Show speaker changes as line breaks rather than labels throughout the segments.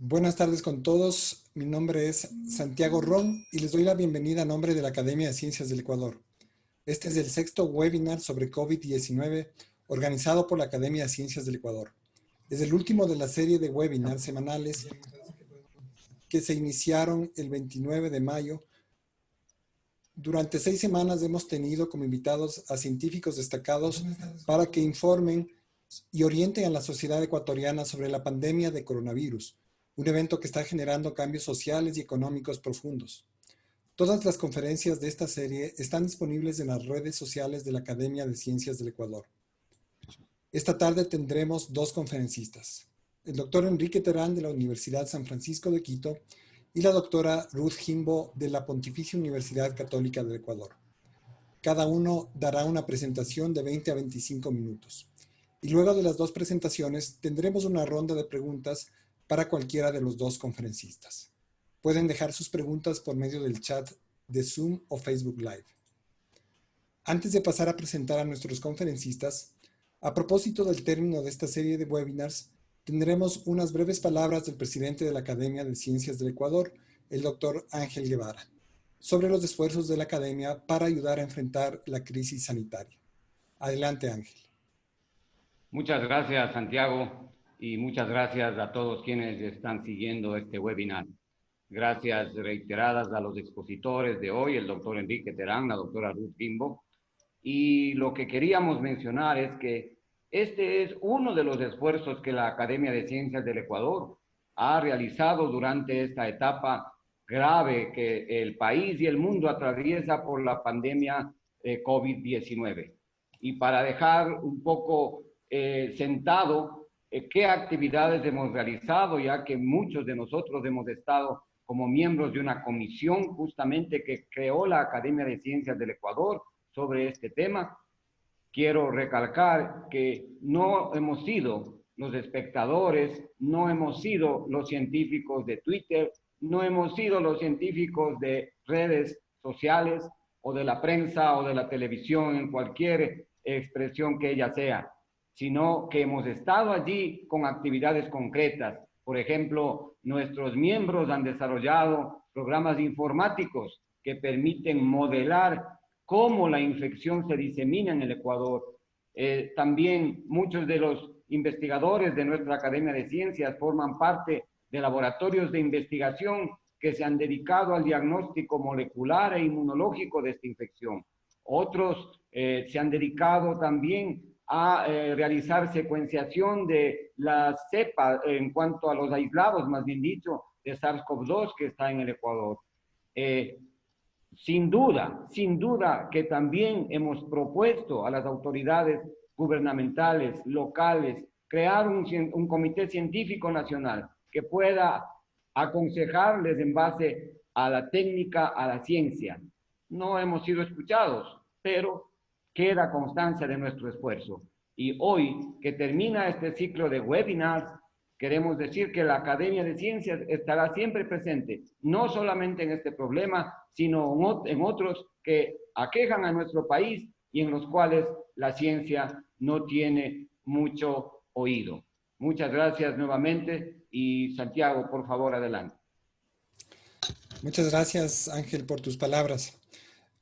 Buenas tardes con todos. Mi nombre es Santiago Ron y les doy la bienvenida a nombre de la Academia de Ciencias del Ecuador. Este es el sexto webinar sobre COVID-19 organizado por la Academia de Ciencias del Ecuador. Es el último de la serie de webinars semanales que se iniciaron el 29 de mayo. Durante 6 semanas hemos tenido como invitados a científicos destacados para que informen y orienten a la sociedad ecuatoriana sobre la pandemia de coronavirus, un evento que está generando cambios sociales y económicos profundos. Todas las conferencias de esta serie están disponibles en las redes sociales de la Academia de Ciencias del Ecuador. Esta tarde tendremos dos conferencistas, el doctor Enrique Terán de la Universidad San Francisco de Quito y la doctora Ruth Jimbo de la Pontificia Universidad Católica del Ecuador. Cada uno dará una presentación de 20 a 25 minutos. Y luego de las dos presentaciones tendremos una ronda de preguntas para cualquiera de los dos conferencistas. Pueden dejar sus preguntas por medio del chat de Zoom o Facebook Live. Antes de pasar a presentar a nuestros conferencistas, a propósito del término de esta serie de webinars, tendremos unas breves palabras del presidente de la Academia de Ciencias del Ecuador, el doctor Ángel Guevara, sobre los esfuerzos de la Academia para ayudar a enfrentar la crisis sanitaria. Adelante, Ángel.
Muchas gracias, Santiago, y muchas gracias a todos quienes están siguiendo este webinar. Gracias reiteradas a los expositores de hoy, el doctor Enrique Terán, la doctora Ruth Jimbo. Y lo que queríamos mencionar es que este es uno de los esfuerzos que la Academia de Ciencias del Ecuador ha realizado durante esta etapa grave que el país y el mundo atraviesa por la pandemia COVID-19. Y para dejar un poco sentado qué actividades hemos realizado, ya que muchos de nosotros hemos estado como miembros de una comisión justamente que creó la Academia de Ciencias del Ecuador sobre este tema. Quiero recalcar que no hemos sido los espectadores, no hemos sido los científicos de Twitter, no hemos sido los científicos de redes sociales o de la prensa o de la televisión en cualquier expresión que ella sea, sino que hemos estado allí con actividades concretas. Por ejemplo, nuestros miembros han desarrollado programas informáticos que permiten modelar cómo la infección se disemina en el Ecuador. También muchos de los investigadores de nuestra Academia de Ciencias forman parte de laboratorios de investigación que se han dedicado al diagnóstico molecular e inmunológico de esta infección. Otros se han dedicado también a realizar secuenciación de la cepa en cuanto a los aislados, más bien dicho, de SARS-CoV-2 que está en el Ecuador. Sin duda que también hemos propuesto a las autoridades gubernamentales, locales, crear un comité científico nacional que pueda aconsejarles en base a la técnica, a la ciencia. No hemos sido escuchados, pero queda constancia de nuestro esfuerzo. Y hoy, que termina este ciclo de webinars, queremos decir que la Academia de Ciencias estará siempre presente, no solamente en este problema, sino en otros que aquejan a nuestro país y en los cuales la ciencia no tiene mucho oído. Muchas gracias nuevamente y Santiago, por favor, adelante.
Muchas gracias, Ángel, por tus palabras.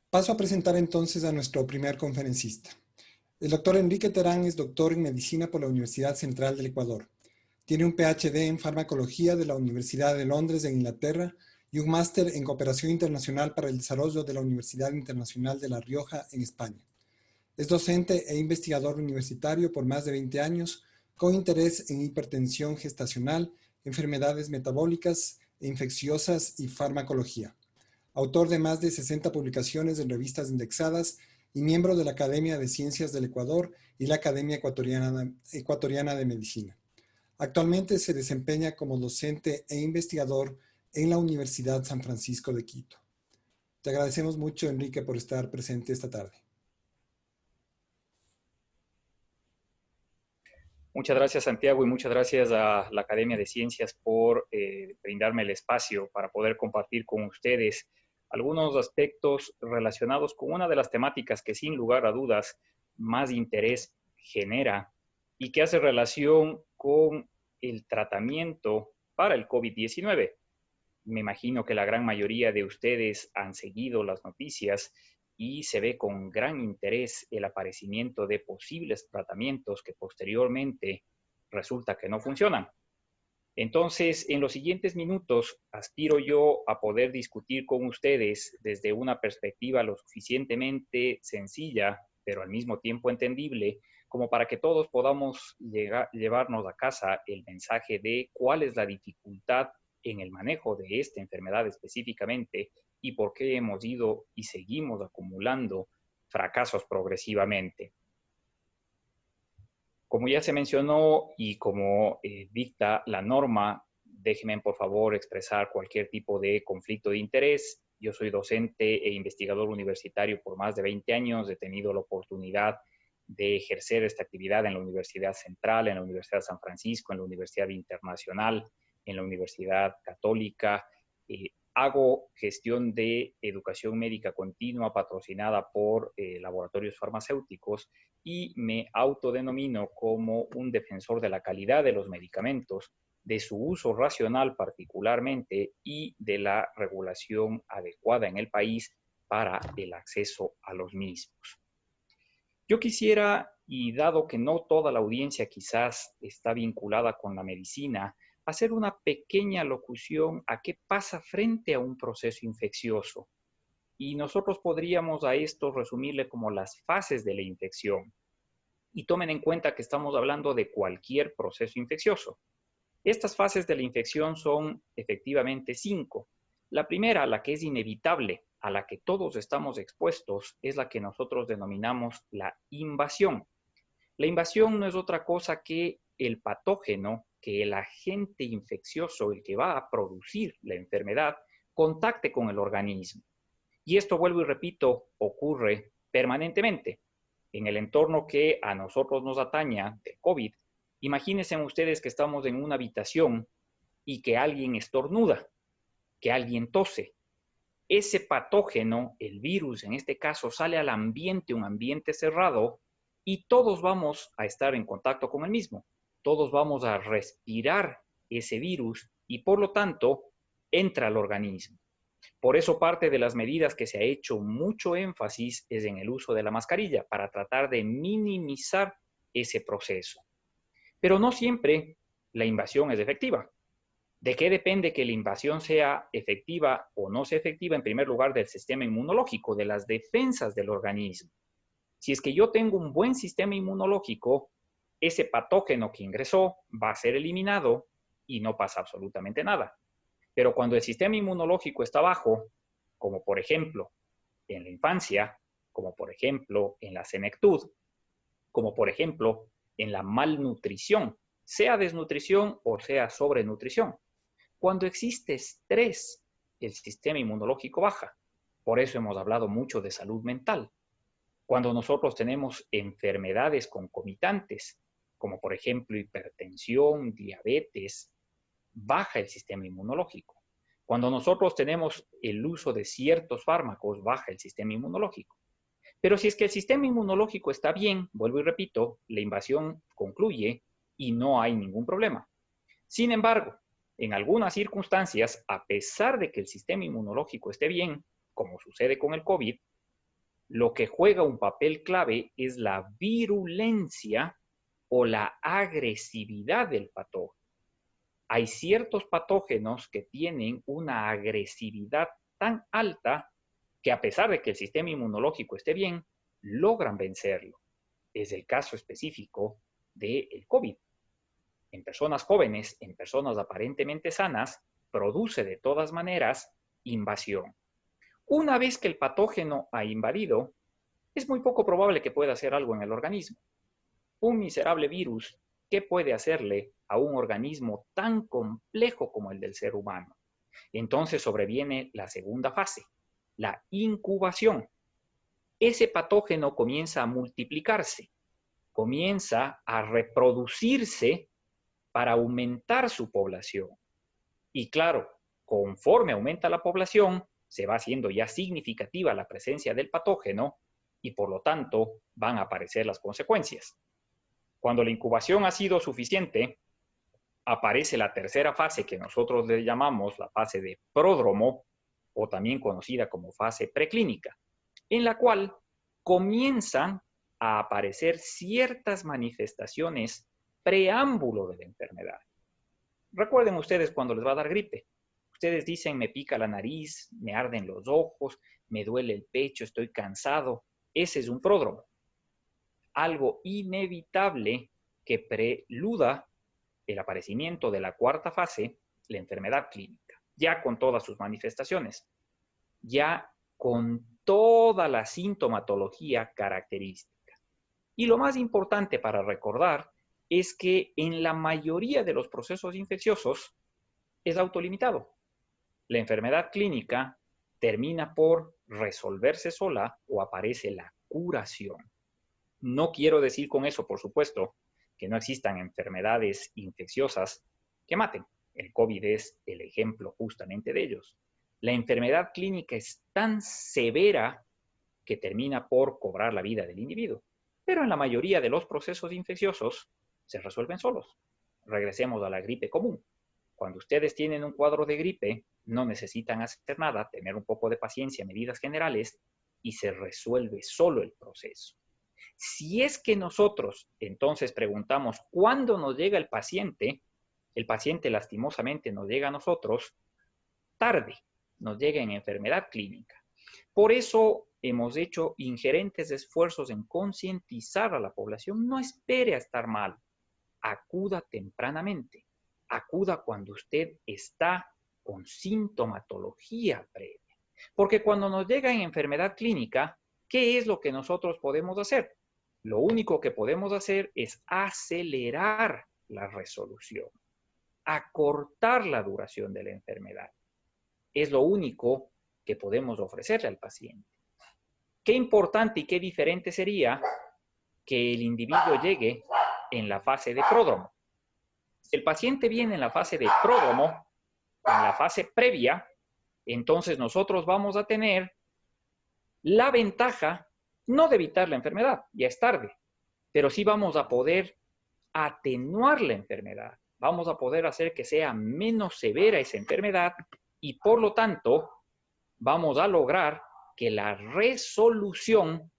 Paso a presentar entonces a nuestro primer conferencista. El doctor Enrique Terán es doctor en medicina por la Universidad Central del Ecuador. Tiene un PhD en farmacología de la Universidad de Londres en Inglaterra y un máster en cooperación internacional para el desarrollo de la Universidad Internacional de La Rioja en España. Es docente e investigador universitario por más de 20 años, con interés en hipertensión gestacional, enfermedades metabólicas e infecciosas y farmacología. Autor de más de 60 publicaciones en revistas indexadas y miembro de la Academia de Ciencias del Ecuador y la Academia Ecuatoriana de Medicina. Actualmente se desempeña como docente e investigador en la Universidad San Francisco de Quito. Te agradecemos mucho, Enrique, por estar presente esta tarde.
Muchas gracias, Santiago, y muchas gracias a la Academia de Ciencias por brindarme el espacio para poder compartir con ustedes algunos aspectos relacionados con una de las temáticas que sin lugar a dudas más interés genera y que hace relación con el tratamiento para el COVID-19. Me imagino que la gran mayoría de ustedes han seguido las noticias y se ve con gran interés el aparecimiento de posibles tratamientos que posteriormente resulta que no funcionan. Entonces, en los siguientes minutos, aspiro yo a poder discutir con ustedes desde una perspectiva lo suficientemente sencilla, pero al mismo tiempo entendible, como para que todos podamos llevarnos a casa el mensaje de cuál es la dificultad en el manejo de esta enfermedad específicamente y por qué hemos ido y seguimos acumulando fracasos progresivamente. Como ya se mencionó y como dicta la norma, déjenme por favor expresar cualquier tipo de conflicto de interés. Yo soy docente e investigador universitario por más de 20 años. He tenido la oportunidad de ejercer esta actividad en la Universidad Central, en la Universidad de San Francisco, en la Universidad Internacional, en la Universidad Católica. Hago gestión de educación médica continua patrocinada por laboratorios farmacéuticos y me autodenomino como un defensor de la calidad de los medicamentos, de su uso racional particularmente y de la regulación adecuada en el país para el acceso a los mismos. Yo quisiera, y dado que no toda la audiencia quizás está vinculada con la medicina, hacer una pequeña locución a qué pasa frente a un proceso infeccioso. Y nosotros podríamos a esto resumirle como las fases de la infección. Y tomen en cuenta que estamos hablando de cualquier proceso infeccioso. Estas fases de la infección son efectivamente 5. La primera, la que es inevitable, a la que todos estamos expuestos, es la que nosotros denominamos la invasión. La invasión no es otra cosa que el patógeno, que el agente infeccioso, el que va a producir la enfermedad, contacte con el organismo. Y esto, vuelvo y repito, ocurre permanentemente. En el entorno que a nosotros nos ataña del COVID, imagínense ustedes que estamos en una habitación y que alguien estornuda, que alguien tose. Ese patógeno, el virus en este caso, sale al ambiente, un ambiente cerrado, y todos vamos a estar en contacto con el mismo. Todos vamos a respirar ese virus y por lo tanto entra al organismo. Por eso parte de las medidas que se ha hecho mucho énfasis es en el uso de la mascarilla para tratar de minimizar ese proceso. Pero no siempre la invasión es efectiva. ¿De qué depende que la invasión sea efectiva o no sea efectiva? En primer lugar, del sistema inmunológico, de las defensas del organismo. Si es que yo tengo un buen sistema inmunológico, ese patógeno que ingresó va a ser eliminado y no pasa absolutamente nada. Pero cuando el sistema inmunológico está bajo, como por ejemplo en la infancia, como por ejemplo en la senectud, como por ejemplo en la malnutrición, sea desnutrición o sea sobrenutrición. Cuando existe estrés, el sistema inmunológico baja. Por eso hemos hablado mucho de salud mental. Cuando nosotros tenemos enfermedades concomitantes, como por ejemplo hipertensión, diabetes, baja el sistema inmunológico. Cuando nosotros tenemos el uso de ciertos fármacos, baja el sistema inmunológico. Pero si es que el sistema inmunológico está bien, vuelvo y repito, la invasión concluye y no hay ningún problema. Sin embargo, en algunas circunstancias, a pesar de que el sistema inmunológico esté bien, como sucede con el COVID, lo que juega un papel clave es la virulencia o la agresividad del patógeno. Hay ciertos patógenos que tienen una agresividad tan alta que a pesar de que el sistema inmunológico esté bien, logran vencerlo. Es el caso específico del COVID. En personas jóvenes, en personas aparentemente sanas, produce de todas maneras invasión. Una vez que el patógeno ha invadido, es muy poco probable que pueda hacer algo en el organismo. Un miserable virus, ¿qué puede hacerle a un organismo tan complejo como el del ser humano? Entonces sobreviene la segunda fase, la incubación. Ese patógeno comienza a multiplicarse, comienza a reproducirse para aumentar su población. Y claro, conforme aumenta la población, se va haciendo ya significativa la presencia del patógeno y por lo tanto van a aparecer las consecuencias. Cuando la incubación ha sido suficiente, aparece la tercera fase que nosotros le llamamos la fase de pródromo, o también conocida como fase preclínica, en la cual comienzan a aparecer ciertas manifestaciones preámbulo de la enfermedad. Recuerden ustedes cuando les va a dar gripe. Ustedes dicen, me pica la nariz, me arden los ojos, me duele el pecho, estoy cansado. Ese es un pródromo. Algo inevitable que preluda el aparecimiento de la cuarta fase, la enfermedad clínica, ya con todas sus manifestaciones, ya con toda la sintomatología característica. Y lo más importante para recordar es que en la mayoría de los procesos infecciosos es autolimitado. La enfermedad clínica termina por resolverse sola o aparece la curación. No quiero decir con eso, por supuesto, que no existan enfermedades infecciosas que maten. El COVID es el ejemplo justamente de ellos. La enfermedad clínica es tan severa que termina por cobrar la vida del individuo. Pero en la mayoría de los procesos infecciosos se resuelven solos. Regresemos a la gripe común. Cuando ustedes tienen un cuadro de gripe, no necesitan hacer nada, tener un poco de paciencia, medidas generales, y se resuelve solo el proceso. Si es que nosotros entonces preguntamos cuándo nos llega el paciente lastimosamente nos llega a nosotros tarde, nos llega en enfermedad clínica. Por eso hemos hecho ingerentes esfuerzos en concientizar a la población, no espere a estar mal, acuda tempranamente, acuda cuando usted está con sintomatología previa. Porque cuando nos llega en enfermedad clínica, ¿qué es lo que nosotros podemos hacer? Lo único que podemos hacer es acelerar la resolución, acortar la duración de la enfermedad. Es lo único que podemos ofrecerle al paciente. Qué importante y qué diferente sería que el individuo llegue en la fase de pródromo. Si el paciente viene en la fase de pródromo, en la fase previa, entonces nosotros vamos a tener la ventaja no de evitar la enfermedad, ya es tarde, pero sí vamos a poder atenuar la enfermedad, vamos a poder hacer que sea menos severa esa enfermedad y por lo tanto vamos a lograr que la resolución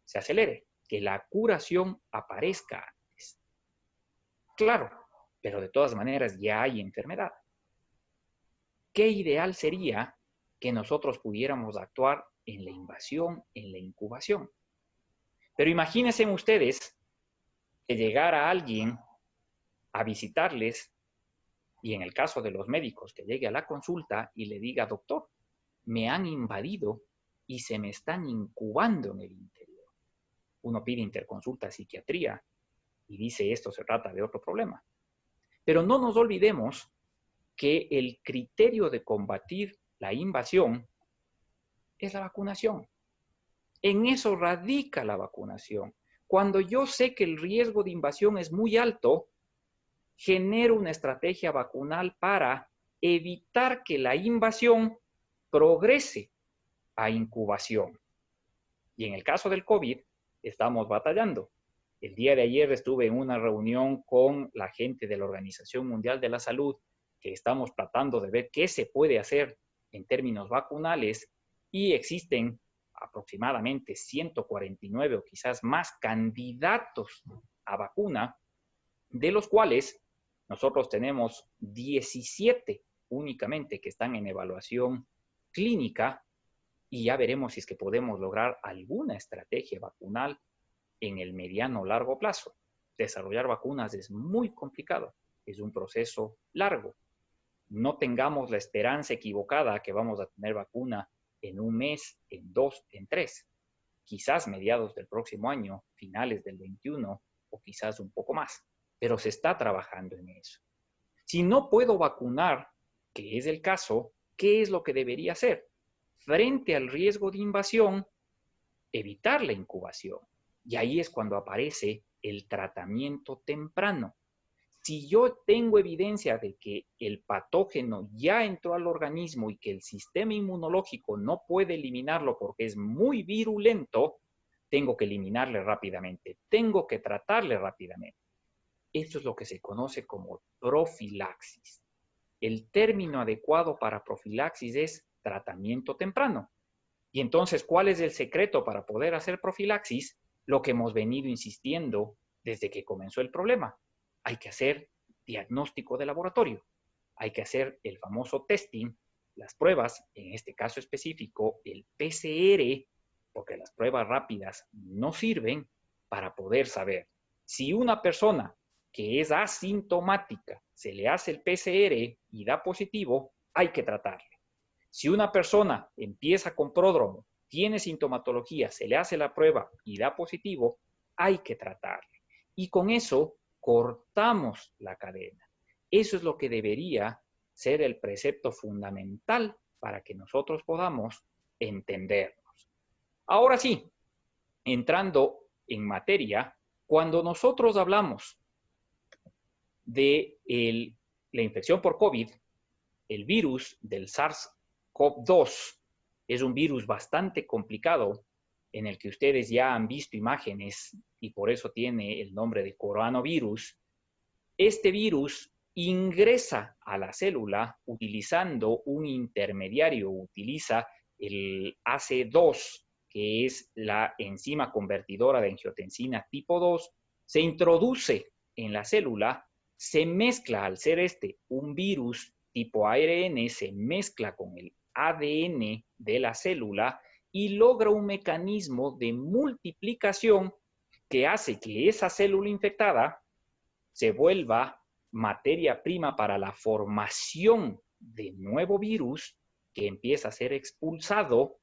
se acelere, que la curación aparezca antes. Claro, pero de todas maneras ya hay enfermedad. ¿Qué ideal sería que nosotros pudiéramos actuar en la invasión, en la incubación? Pero imagínense ustedes que llegara alguien a visitarles y en el caso de los médicos que llegue a la consulta y le diga, doctor, me han invadido y se me están incubando en el interior. Uno pide interconsulta a psiquiatría y dice esto se trata de otro problema. Pero no nos olvidemos que el criterio de combatir la invasión es la vacunación. En eso radica la vacunación. Cuando yo sé que el riesgo de invasión es muy alto, genero una estrategia vacunal para evitar que la invasión progrese a incubación. Y en el caso del COVID, estamos batallando. El día de ayer estuve en una reunión con la gente de la Organización Mundial de la Salud, que estamos tratando de ver qué se puede hacer en términos vacunales, y existen aproximadamente 149 o quizás más candidatos a vacuna, de los cuales nosotros tenemos 17 únicamente que están en evaluación clínica y ya veremos si es que podemos lograr alguna estrategia vacunal en el mediano o largo plazo. Desarrollar vacunas es muy complicado, es un proceso largo. No tengamos la esperanza equivocada que vamos a tener vacuna en un mes, en 2, en 3. Quizás mediados del próximo año, finales del 21 o quizás un poco más. Pero se está trabajando en eso. Si no puedo vacunar, que es el caso, ¿qué es lo que debería hacer? Frente al riesgo de invasión, evitar la incubación. Y ahí es cuando aparece el tratamiento temprano. Si yo tengo evidencia de que el patógeno ya entró al organismo y que el sistema inmunológico no puede eliminarlo porque es muy virulento, tengo que eliminarle rápidamente, tengo que tratarle rápidamente. Esto es lo que se conoce como profilaxis. El término adecuado para profilaxis es tratamiento temprano. Y entonces, ¿cuál es el secreto para poder hacer profilaxis? Lo que hemos venido insistiendo desde que comenzó el problema. Hay que hacer diagnóstico de laboratorio. Hay que hacer el famoso testing, las pruebas, en este caso específico, el PCR, porque las pruebas rápidas no sirven para poder saber si una persona que es asintomática se le hace el PCR y da positivo, hay que tratarle. Si una persona empieza con pródromo, tiene sintomatología, se le hace la prueba y da positivo, hay que tratarle. Y con eso cortamos la cadena. Eso es lo que debería ser el precepto fundamental para que nosotros podamos entendernos. Ahora sí, entrando en materia, cuando nosotros hablamos de la infección por COVID, el virus del SARS-CoV-2 es un virus bastante complicado en el que ustedes ya han visto imágenes y por eso tiene el nombre de coronavirus. Este virus ingresa a la célula utilizando un intermediario, utiliza el AC2, que es la enzima convertidora de angiotensina tipo 2, se introduce en la célula, se mezcla, al ser un virus tipo ARN, se mezcla con el ADN de la célula y logra un mecanismo de multiplicación que hace que esa célula infectada se vuelva materia prima para la formación de nuevo virus que empieza a ser expulsado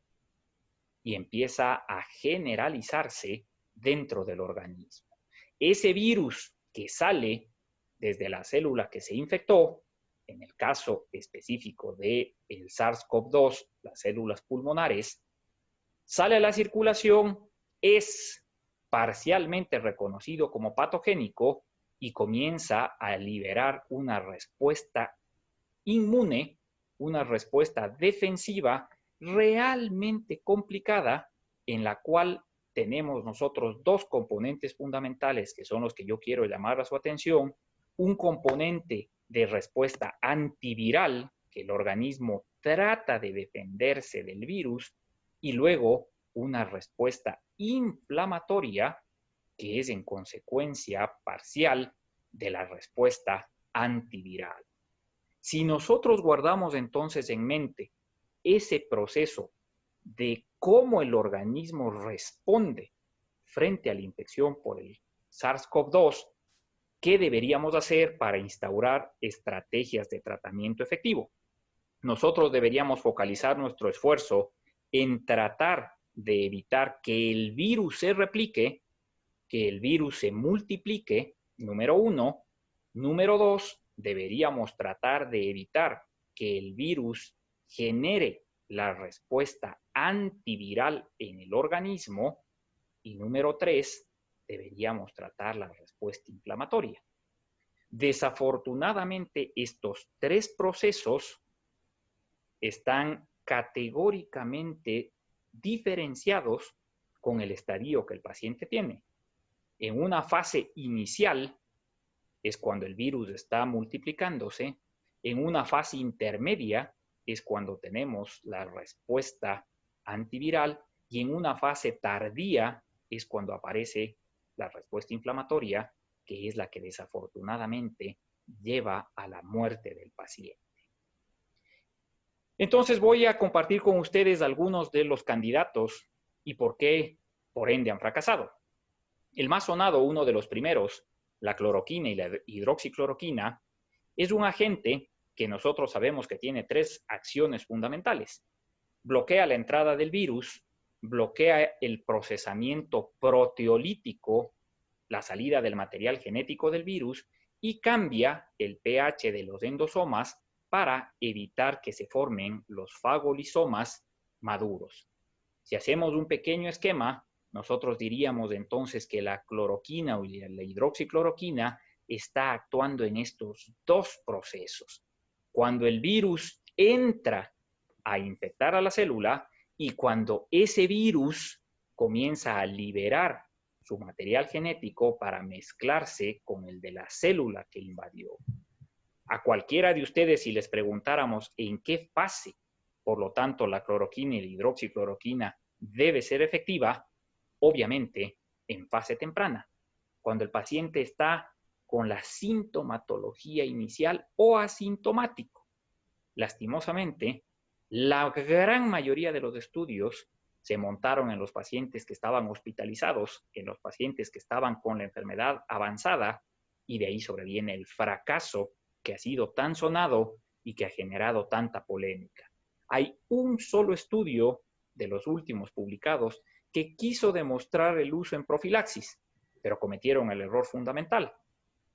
y empieza a generalizarse dentro del organismo. Ese virus que sale desde la célula que se infectó, en el caso específico del SARS-CoV-2, las células pulmonares, sale a la circulación, es parcialmente reconocido como patogénico y comienza a liberar una respuesta inmune, una respuesta defensiva realmente complicada en la cual tenemos nosotros dos componentes fundamentales que son los que yo quiero llamar a su atención. Un componente de respuesta antiviral, que el organismo trata de defenderse del virus, y luego una respuesta inflamatoria, que es en consecuencia parcial de la respuesta antiviral. Si nosotros guardamos entonces en mente ese proceso de cómo el organismo responde frente a la infección por el SARS-CoV-2, ¿qué deberíamos hacer para instaurar estrategias de tratamiento efectivo? Nosotros deberíamos focalizar nuestro esfuerzo en tratar de evitar que el virus se replique, que el virus se multiplique, número 1. Número 2, deberíamos tratar de evitar que el virus genere la respuesta antiviral en el organismo. Y número 3, deberíamos tratar la respuesta inflamatoria. Desafortunadamente, estos tres procesos están categóricamente diferenciados con el estadio que el paciente tiene. En una fase inicial es cuando el virus está multiplicándose. En una fase intermedia es cuando tenemos la respuesta antiviral y en una fase tardía es cuando aparece la respuesta inflamatoria, que es la que desafortunadamente lleva a la muerte del paciente. Entonces voy a compartir con ustedes algunos de los candidatos y por qué, por ende, han fracasado. El más sonado, uno de los primeros, la cloroquina y la hidroxicloroquina, es un agente que nosotros sabemos que tiene tres acciones fundamentales. Bloquea la entrada del virus, bloquea el procesamiento proteolítico, la salida del material genético del virus, y cambia el pH de los endosomas para evitar que se formen los fagolisomas maduros. Si hacemos un pequeño esquema, nosotros diríamos entonces que la cloroquina o la hidroxicloroquina está actuando en estos dos procesos. Cuando el virus entra a infectar a la célula y cuando ese virus comienza a liberar su material genético para mezclarse con el de la célula que invadió. A cualquiera de ustedes, si les preguntáramos en qué fase, por lo tanto, la cloroquina y la hidroxicloroquina debe ser efectiva, obviamente en fase temprana, cuando el paciente está con la sintomatología inicial o asintomático. Lastimosamente, la gran mayoría de los estudios se montaron en los pacientes que estaban hospitalizados, en los pacientes que estaban con la enfermedad avanzada, y de ahí sobreviene el fracaso que ha sido tan sonado y que ha generado tanta polémica. Hay un solo estudio de los últimos publicados que quiso demostrar el uso en profilaxis, pero cometieron el error fundamental: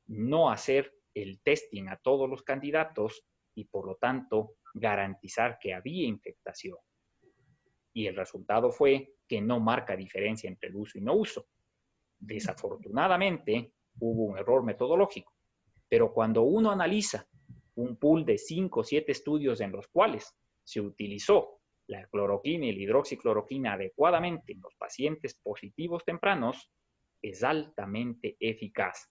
no hacer el testing a todos los candidatos y, por lo tanto, garantizar que había infectación. Y el resultado fue que no marca diferencia entre el uso y no uso. Desafortunadamente, hubo un error metodológico, pero cuando uno analiza un pool de 5 o 7 estudios en los cuales se utilizó la cloroquina y la hidroxicloroquina adecuadamente en los pacientes positivos tempranos, es altamente eficaz.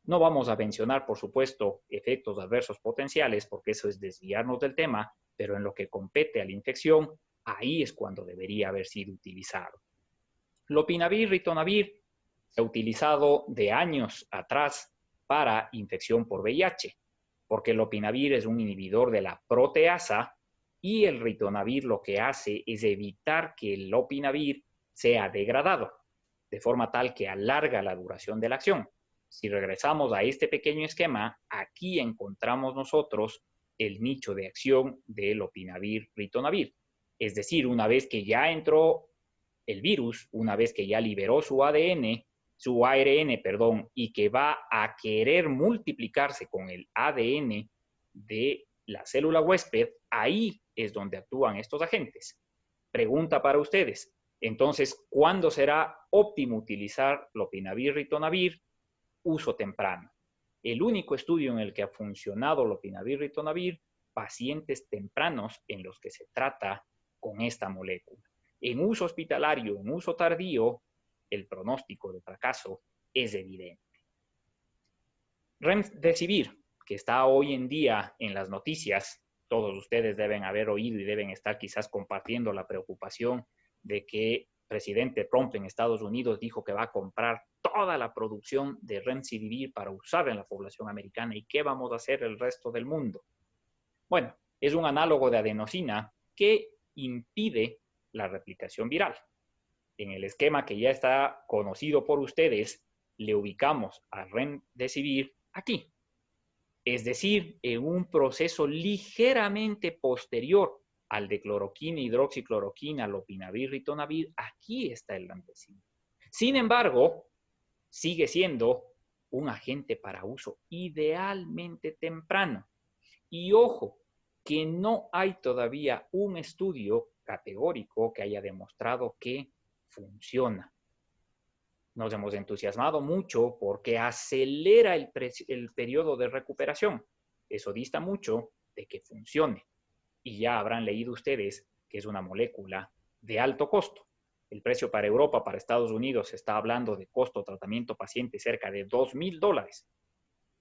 No vamos a mencionar, por supuesto, efectos adversos potenciales, porque eso es desviarnos del tema, pero en lo que compete a la infección, ahí es cuando debería haber sido utilizado. Lopinavir, ritonavir, se ha utilizado de años atrás para infección por VIH, porque el lopinavir es un inhibidor de la proteasa y el ritonavir lo que hace es evitar que el lopinavir sea degradado, de forma tal que alarga la duración de la acción. Si regresamos a este pequeño esquema, aquí encontramos nosotros el nicho de acción del lopinavir, ritonavir. Es decir, una vez que ya entró el virus, una vez que ya liberó su ARN, y que va a querer multiplicarse con el ADN de la célula huésped, ahí es donde actúan estos agentes. Pregunta para ustedes: entonces, ¿cuándo será óptimo utilizar lopinavir, ritonavir? Uso temprano. El único estudio en el que ha funcionado lopinavir, ritonavir, pacientes tempranos en los que se trata con esta molécula. En uso hospitalario, en uso tardío, el pronóstico de fracaso es evidente. Remdesivir, que está hoy en día en las noticias, todos ustedes deben haber oído y deben estar quizás compartiendo la preocupación de que el presidente Trump en Estados Unidos dijo que va a comprar toda la producción de remdesivir para usar en la población americana. ¿Y qué vamos a hacer el resto del mundo? Bueno, es un análogo de adenosina que impide la replicación viral. En el esquema que ya está conocido por ustedes, le ubicamos a remdesivir aquí. Es decir, en un proceso ligeramente posterior al de cloroquina, hidroxicloroquina, lopinavir, ritonavir, aquí está el remdesivir. Sin embargo, sigue siendo un agente para uso idealmente temprano. Y ojo, que no hay todavía un estudio categórico que haya demostrado que funciona. Nos hemos entusiasmado mucho porque acelera el periodo de recuperación. Eso dista mucho de que funcione. Y ya habrán leído ustedes que es una molécula de alto costo. El precio para Europa, para Estados Unidos, se está hablando de costo tratamiento paciente cerca de $2,000.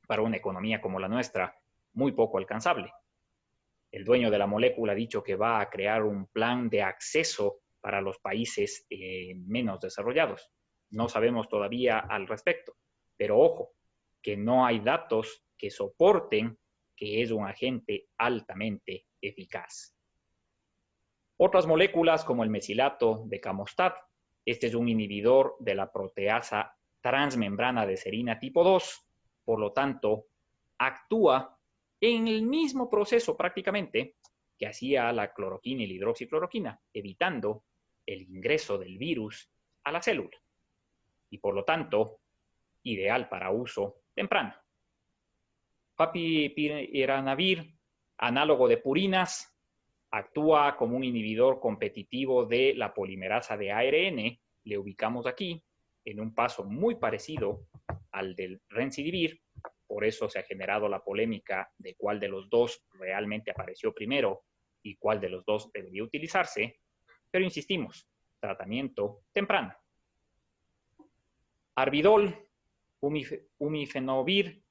Para una economía como la nuestra, muy poco alcanzable. El dueño de la molécula ha dicho que va a crear un plan de acceso para los países menos desarrollados. No sabemos todavía al respecto, pero ojo, que no hay datos que soporten que es un agente altamente eficaz. Otras moléculas como el mesilato de Camostat, este es un inhibidor de la proteasa transmembrana de serina tipo 2, por lo tanto, actúa en el mismo proceso prácticamente que hacía la cloroquina y la hidroxicloroquina, evitando el ingreso del virus a la célula y, por lo tanto, ideal para uso temprano. Favipiravir, análogo de purinas, actúa como un inhibidor competitivo de la polimerasa de ARN. Le ubicamos aquí en un paso muy parecido al del remdesivir. Por eso se ha generado la polémica de cuál de los dos realmente apareció primero y cuál de los dos debería utilizarse. Pero insistimos, tratamiento temprano. Arbidol, umifenovir,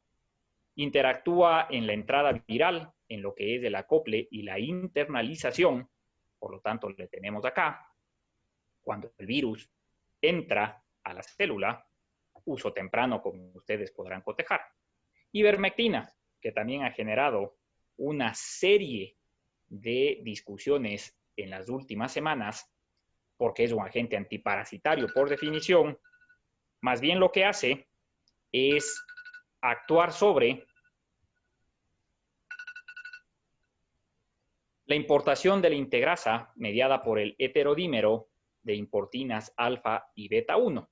interactúa en la entrada viral, en lo que es el acople y la internalización. Por lo tanto, le tenemos acá. Cuando el virus entra a la célula, uso temprano, como ustedes podrán cotejar. Ivermectina, que también ha generado una serie de discusiones en las últimas semanas, porque es un agente antiparasitario por definición. Más bien lo que hace es actuar sobre la importación de la integrasa mediada por el heterodímero de importinas alfa y beta 1.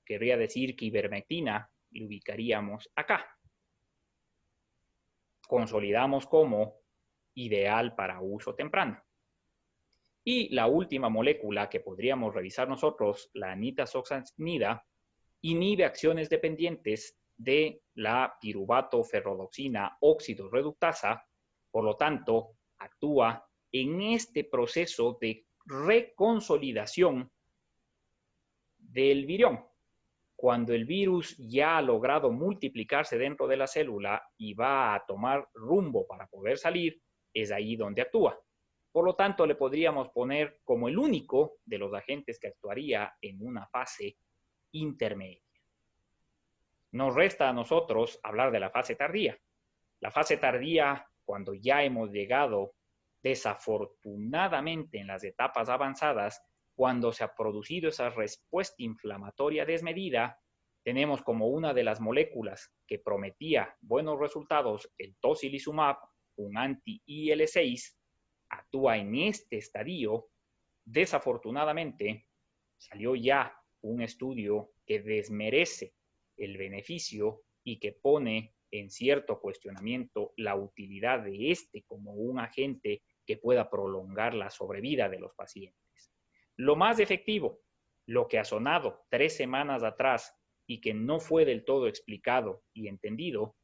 Querría decir que ivermectina lo ubicaríamos acá. Consolidamos como ideal para uso temprano. Y la última molécula que podríamos revisar nosotros, la nitazoxanida, inhibe acciones dependientes de la piruvato ferrodoxina óxido reductasa, por lo tanto, actúa en este proceso de reconsolidación del virión. Cuando el virus ya ha logrado multiplicarse dentro de la célula y va a tomar rumbo para poder salir, es ahí donde actúa. Por lo tanto, le podríamos poner como el único de los agentes que actuaría en una fase intermedia. Nos resta a nosotros hablar de la fase tardía. La fase tardía, cuando ya hemos llegado desafortunadamente en las etapas avanzadas, cuando se ha producido esa respuesta inflamatoria desmedida, tenemos como una de las moléculas que prometía buenos resultados el tocilizumab, un anti-IL-6, actúa en este estadio. Desafortunadamente, salió ya un estudio que desmerece el beneficio y que pone en cierto cuestionamiento la utilidad de este como un agente que pueda prolongar la sobrevida de los pacientes. Lo más efectivo, lo que ha sonado 3 semanas atrás y que no fue del todo explicado y entendido,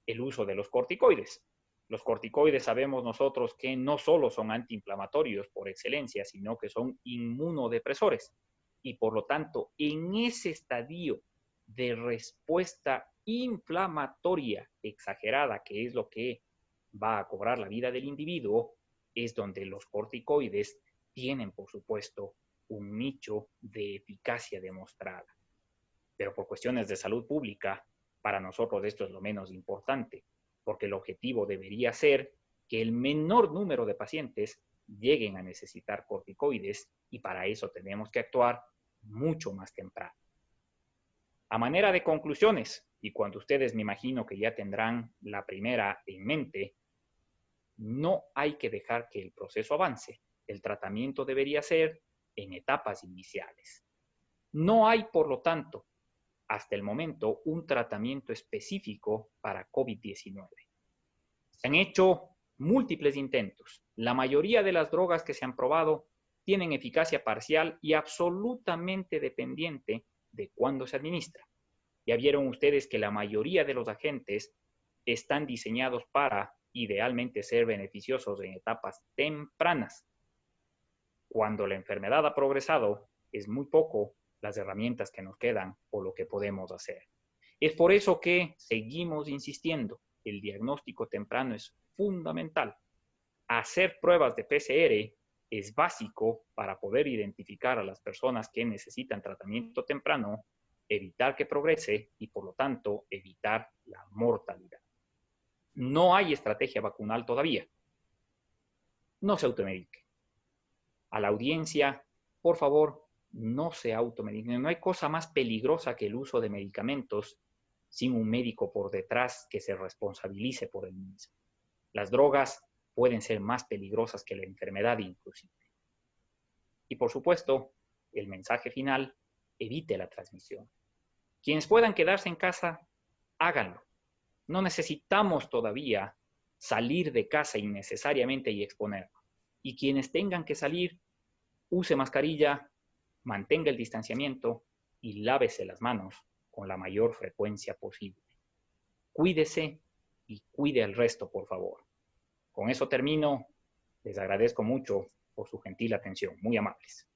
el uso de los corticoides. Los corticoides sabemos nosotros que no solo son antiinflamatorios por excelencia, sino que son inmunodepresores. Y por lo tanto, en ese estadio de respuesta inflamatoria exagerada, que es lo que va a cobrar la vida del individuo, es donde los corticoides tienen, por supuesto, un nicho de eficacia demostrada. Pero por cuestiones de salud pública, para nosotros esto es lo menos importante, porque el objetivo debería ser que el menor número de pacientes lleguen a necesitar corticoides y para eso tenemos que actuar mucho más temprano. A manera de conclusiones, y cuando ustedes me imagino que ya tendrán la primera en mente, no hay que dejar que el proceso avance. El tratamiento debería ser en etapas iniciales. No hay, por lo tanto, hasta el momento, un tratamiento específico para COVID-19. Se han hecho múltiples intentos. La mayoría de las drogas que se han probado tienen eficacia parcial y absolutamente dependiente de cuándo se administra. Ya vieron ustedes que la mayoría de los agentes están diseñados para idealmente ser beneficiosos en etapas tempranas. Cuando la enfermedad ha progresado, es muy poco las herramientas que nos quedan o lo que podemos hacer. Es por eso que seguimos insistiendo, el diagnóstico temprano es fundamental. Hacer pruebas de PCR es básico para poder identificar a las personas que necesitan tratamiento temprano, evitar que progrese y, por lo tanto, evitar la mortalidad. No hay estrategia vacunal todavía. No se automedique. A la audiencia, por favor, no se automediquen. No hay cosa más peligrosa que el uso de medicamentos sin un médico por detrás que se responsabilice por el mismo. Las drogas pueden ser más peligrosas que la enfermedad inclusive. Y por supuesto, el mensaje final, evite la transmisión. Quienes puedan quedarse en casa, háganlo. No necesitamos todavía salir de casa innecesariamente y exponernos. Y quienes tengan que salir, use mascarilla, mantenga el distanciamiento y lávese las manos con la mayor frecuencia posible. Cuídese y cuide al resto, por favor. Con eso termino. Les agradezco mucho por su gentil atención. Muy amables.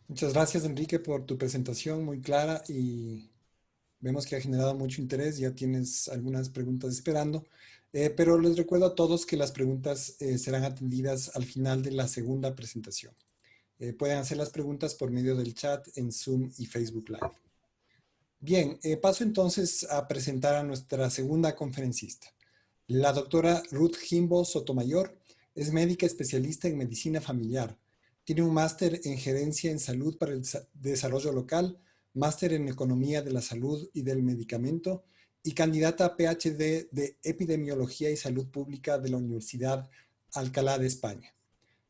Muchas gracias, Enrique, por tu presentación muy clara y vemos que ha generado mucho interés. Ya tienes algunas preguntas esperando, pero les recuerdo a todos que las preguntas serán atendidas al final de la segunda presentación. Pueden hacer las preguntas por medio del chat en Zoom y Facebook Live. Bien, paso entonces a presentar a nuestra segunda conferencista. La doctora Ruth Jimbo Sotomayor es médica especialista en medicina familiar. Tiene un máster en gerencia en salud para el desarrollo local, máster en economía de la salud y del medicamento y candidata a PhD de epidemiología y salud pública de la Universidad Alcalá de España.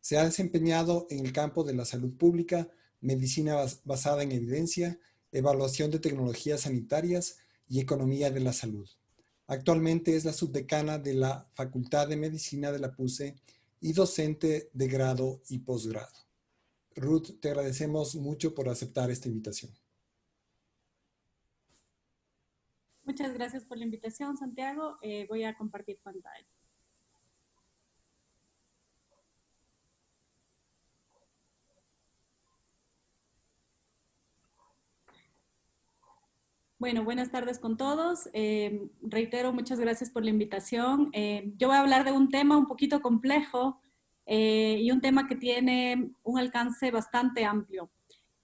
Se ha desempeñado en el campo de la salud pública, medicina basada en evidencia, evaluación de tecnologías sanitarias y economía de la salud. Actualmente es la subdecana de la Facultad de Medicina de la PUCE y docente de grado y posgrado. Ruth, te agradecemos mucho por aceptar esta invitación.
Muchas gracias por la invitación, Santiago. Voy a compartir pantalla. Bueno, buenas tardes con todos. Reitero, muchas gracias por la invitación. Yo voy a hablar de un tema un poquito complejo y un tema que tiene un alcance bastante amplio.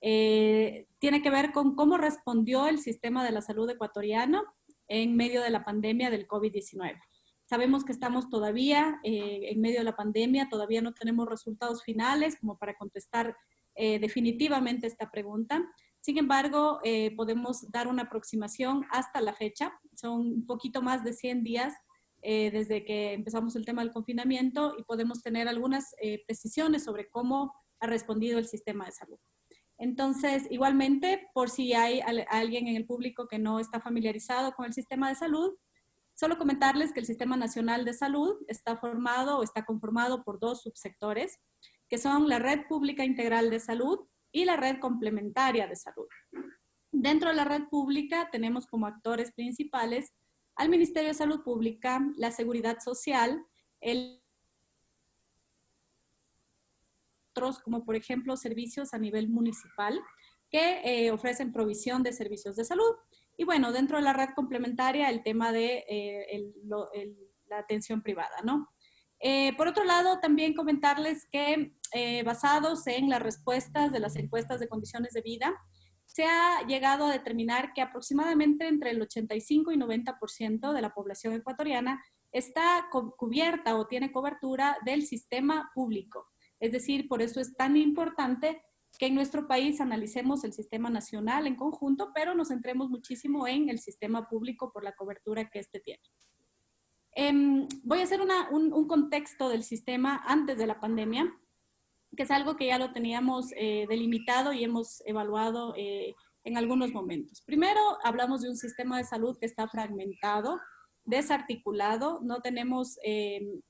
Tiene que ver con cómo respondió el sistema de la salud ecuatoriano en medio de la pandemia del COVID-19. Sabemos que estamos todavía en medio de la pandemia, todavía no tenemos resultados finales como para contestar definitivamente esta pregunta. Sin embargo, podemos dar una aproximación hasta la fecha. Son un poquito más de 100 días desde que empezamos el tema del confinamiento y podemos tener algunas precisiones sobre cómo ha respondido el sistema de salud. Entonces, igualmente, por si hay alguien en el público que no está familiarizado con el sistema de salud, solo comentarles que el Sistema Nacional de Salud está formado o está conformado por dos subsectores, que son la Red Pública Integral de Salud y la Red Complementaria de Salud. Dentro de la red pública tenemos como actores principales al Ministerio de Salud Pública, la Seguridad Social, otros como por ejemplo servicios a nivel municipal que ofrecen provisión de servicios de salud. Y bueno, dentro de la red complementaria el tema de la atención privada, ¿no? Por otro lado, también comentarles que basados en las respuestas de las encuestas de condiciones de vida, se ha llegado a determinar que aproximadamente entre el 85 y 90% de la población ecuatoriana está cubierta o tiene cobertura del sistema público. Es decir, por eso es tan importante que en nuestro país analicemos el sistema nacional en conjunto, pero nos centremos muchísimo en el sistema público por la cobertura que este tiene. Voy a hacer un contexto del sistema antes de la pandemia, que es algo que ya lo teníamos delimitado y hemos evaluado en algunos momentos. Primero, hablamos de un sistema de salud que está fragmentado, desarticulado, no tenemos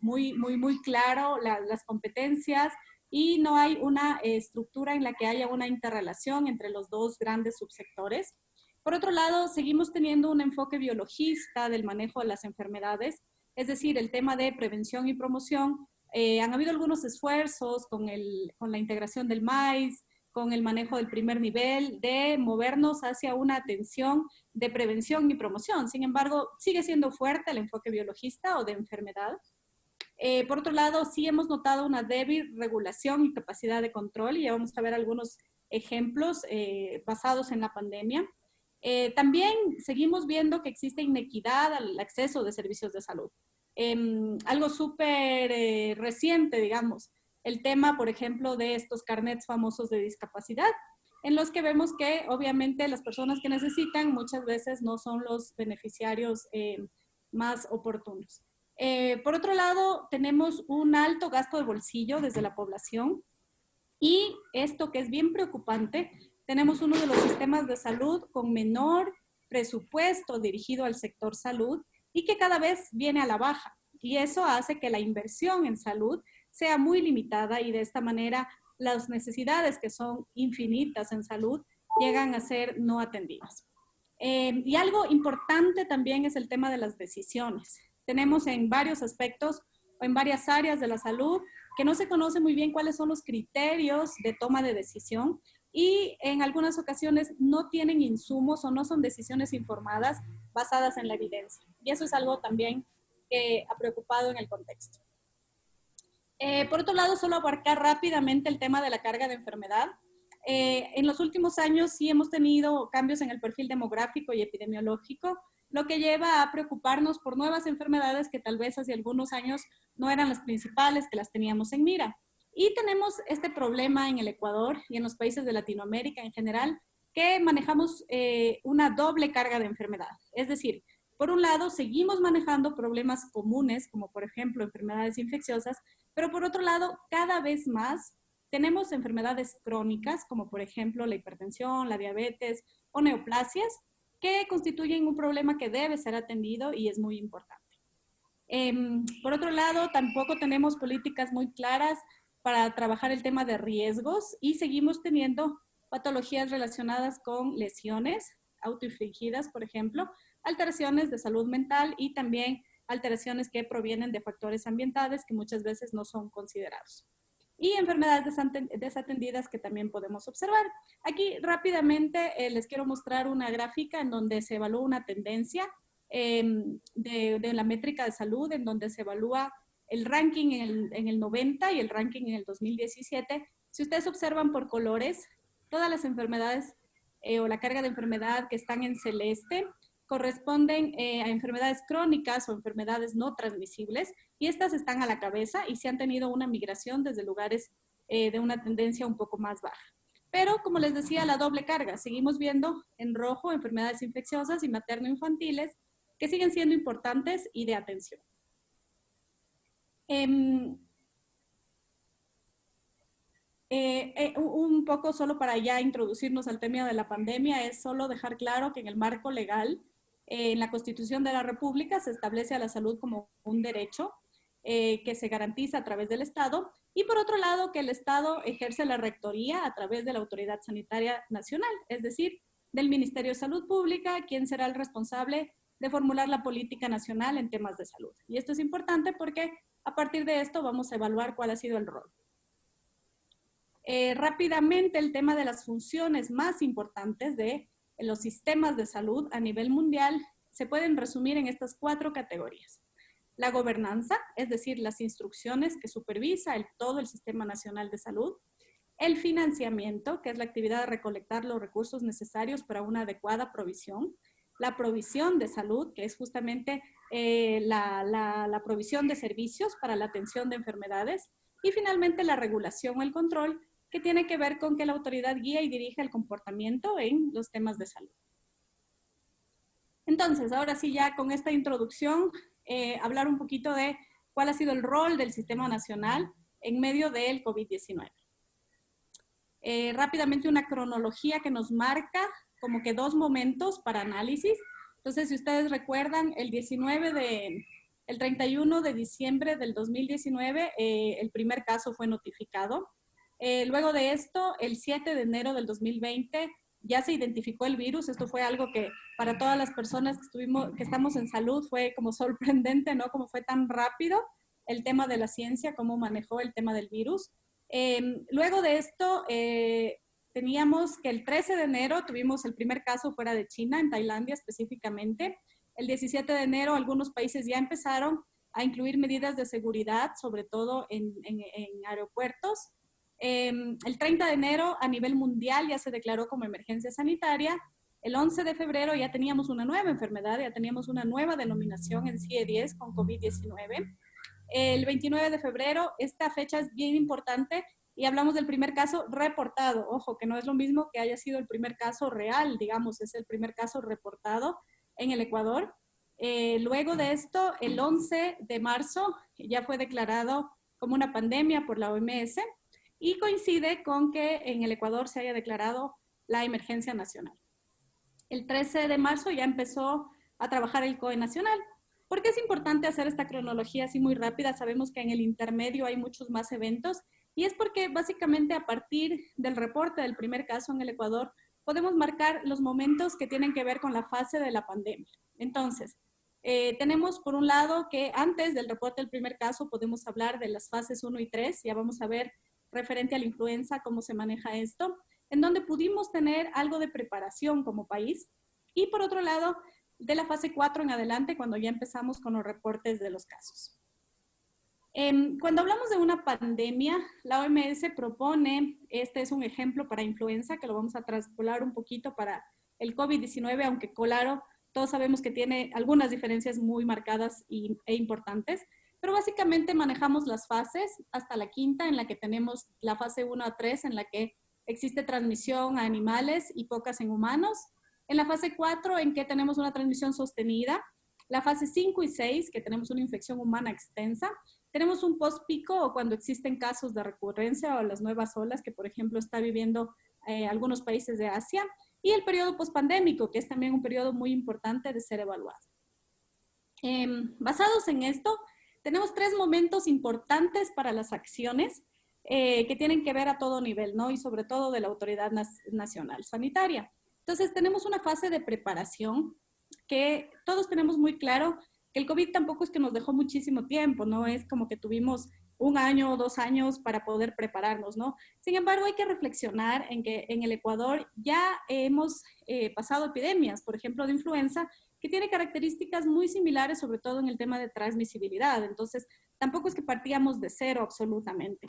muy claro las competencias y no hay una estructura en la que haya una interrelación entre los dos grandes subsectores. Por otro lado, seguimos teniendo un enfoque biologista del manejo de las enfermedades, es decir, el tema de prevención y promoción. Han habido algunos esfuerzos con la integración del MAIS, con el manejo del primer nivel, de movernos hacia una atención de prevención y promoción. Sin embargo, sigue siendo fuerte el enfoque biologista o de enfermedad. Por otro lado, sí hemos notado una débil regulación y capacidad de control, y ya vamos a ver algunos ejemplos basados en la pandemia. También seguimos viendo que existe inequidad al acceso de servicios de salud. Algo súper reciente, digamos, el tema, por ejemplo, de estos carnets famosos de discapacidad, en los que vemos que obviamente las personas que necesitan muchas veces no son los beneficiarios más oportunos. Por otro lado, tenemos un alto gasto de bolsillo desde la población y esto que es bien preocupante, tenemos uno de los sistemas de salud con menor presupuesto dirigido al sector salud y que cada vez viene a la baja. Y eso hace que la inversión en salud sea muy limitada y de esta manera las necesidades que son infinitas en salud llegan a ser no atendidas. Y algo importante también es el tema de las decisiones. Tenemos en varios aspectos o en varias áreas de la salud que no se conoce muy bien cuáles son los criterios de toma de decisión y en algunas ocasiones no tienen insumos o no son decisiones informadas basadas en la evidencia. Y eso es algo también que ha preocupado en el contexto. Por otro lado, solo abarcar rápidamente el tema de la carga de enfermedad. En los últimos años sí hemos tenido cambios en el perfil demográfico y epidemiológico, lo que lleva a preocuparnos por nuevas enfermedades que tal vez hace algunos años no eran las principales, que las teníamos en mira. Y tenemos este problema en el Ecuador y en los países de Latinoamérica en general, que manejamos una doble carga de enfermedad. Es decir, por un lado, seguimos manejando problemas comunes, como por ejemplo enfermedades infecciosas, pero por otro lado, cada vez más tenemos enfermedades crónicas, como por ejemplo la hipertensión, la diabetes o neoplasias, que constituyen un problema que debe ser atendido y es muy importante. Por otro lado, tampoco tenemos políticas muy claras para trabajar el tema de riesgos y seguimos teniendo patologías relacionadas con lesiones autoinfligidas, por ejemplo, alteraciones de salud mental y también alteraciones que provienen de factores ambientales que muchas veces no son considerados. Y enfermedades desatendidas que también podemos observar. Aquí rápidamente les quiero mostrar una gráfica en donde se evalúa una tendencia de la métrica de salud, en donde se evalúa el ranking en el 90 y el ranking en el 2017. Si ustedes observan por colores, todas las enfermedades o la carga de enfermedad que están en celeste corresponden a enfermedades crónicas o enfermedades no transmisibles, y estas están a la cabeza y se han tenido una migración desde lugares de una tendencia un poco más baja. Pero, como les decía, la doble carga. Seguimos viendo en rojo enfermedades infecciosas y materno-infantiles que siguen siendo importantes y de atención. Un poco solo para ya introducirnos al tema de la pandemia, es solo dejar claro que en el marco legal, en la Constitución de la República se establece a la salud como un derecho que se garantiza a través del Estado, y por otro lado que el Estado ejerce la rectoría a través de la Autoridad Sanitaria Nacional, es decir, del Ministerio de Salud Pública, quien será el responsable de formular la política nacional en temas de salud. Y esto es importante porque a partir de esto vamos a evaluar cuál ha sido el rol. Rápidamente, el tema de las funciones más importantes de los sistemas de salud a nivel mundial se pueden resumir en estas 4 categorías. La gobernanza, es decir, las instrucciones que supervisa todo el Sistema Nacional de Salud. El financiamiento, que es la actividad de recolectar los recursos necesarios para una adecuada provisión. La provisión de salud, que es justamente la provisión de servicios para la atención de enfermedades. Y finalmente la regulación o el control, que tiene que ver con que la autoridad guía y dirige el comportamiento en los temas de salud. Entonces, ahora sí, ya con esta introducción, hablar un poquito de cuál ha sido el rol del Sistema Nacional en medio del COVID-19. Rápidamente una cronología que nos marca como que 2 momentos para análisis. Entonces, si ustedes recuerdan, el 31 de diciembre del 2019, el primer caso fue notificado. Luego de esto, el 7 de enero del 2020, ya se identificó el virus. Esto fue algo que para todas las personas que estamos en salud fue como sorprendente, ¿no? Cómo fue tan rápido el tema de la ciencia, cómo manejó el tema del virus. Luego de esto, teníamos que el 13 de enero tuvimos el primer caso fuera de China, en Tailandia específicamente. El 17 de enero algunos países ya empezaron a incluir medidas de seguridad, sobre todo en aeropuertos. El 30 de enero a nivel mundial ya se declaró como emergencia sanitaria. El 11 de febrero ya teníamos una nueva enfermedad, ya teníamos una nueva denominación en CIE-10 con COVID-19. El 29 de febrero, esta fecha es bien importante y hablamos del primer caso reportado. Ojo, que no es lo mismo que haya sido el primer caso real, digamos, es el primer caso reportado en el Ecuador. Luego de esto, el 11 de marzo ya fue declarado como una pandemia por la OMS. Y coincide con que en el Ecuador se haya declarado la emergencia nacional. El 13 de marzo ya empezó a trabajar el COE nacional. ¿Por qué es importante hacer esta cronología así muy rápida? Sabemos que en el intermedio hay muchos más eventos y es porque básicamente a partir del reporte del primer caso en el Ecuador podemos marcar los momentos que tienen que ver con la fase de la pandemia. Entonces, tenemos por un lado que antes del reporte del primer caso podemos hablar de las fases 1 y 3, ya vamos a ver referente a la influenza, cómo se maneja esto. en donde pudimos tener algo de preparación como país. Y por otro lado, de la fase 4 en adelante, cuando ya empezamos con los reportes de los casos. Cuando hablamos de una pandemia, la OMS propone, este es un ejemplo para influenza, que lo vamos a traspolar un poquito para el COVID-19, aunque claro, todos sabemos que tiene algunas diferencias muy marcadas e importantes, pero básicamente manejamos las fases hasta la quinta, en la que tenemos la fase 1 a 3, en la que existe transmisión a animales y pocas en humanos. En la fase 4, en que tenemos una transmisión sostenida. La fase 5 y 6, que tenemos una infección humana extensa. Tenemos un post-pico o cuando existen casos de recurrencia o las nuevas olas que, por ejemplo, está viviendo algunos países de Asia. Y el periodo post-pandémico, que es también un periodo muy importante de ser evaluado. Basados en esto, tenemos 3 momentos importantes para las acciones que tienen que ver a todo nivel, ¿no? Y sobre todo de la Autoridad Nacional Sanitaria. Entonces, tenemos una fase de preparación que todos tenemos muy claro que el COVID tampoco es que nos dejó muchísimo tiempo, no es como que tuvimos 1 año o 2 años para poder prepararnos, ¿no? Sin embargo, hay que reflexionar en que en el Ecuador ya hemos pasado epidemias, por ejemplo, de influenza, que tiene características muy similares, sobre todo en el tema de transmisibilidad. Entonces, tampoco es que partíamos de cero absolutamente.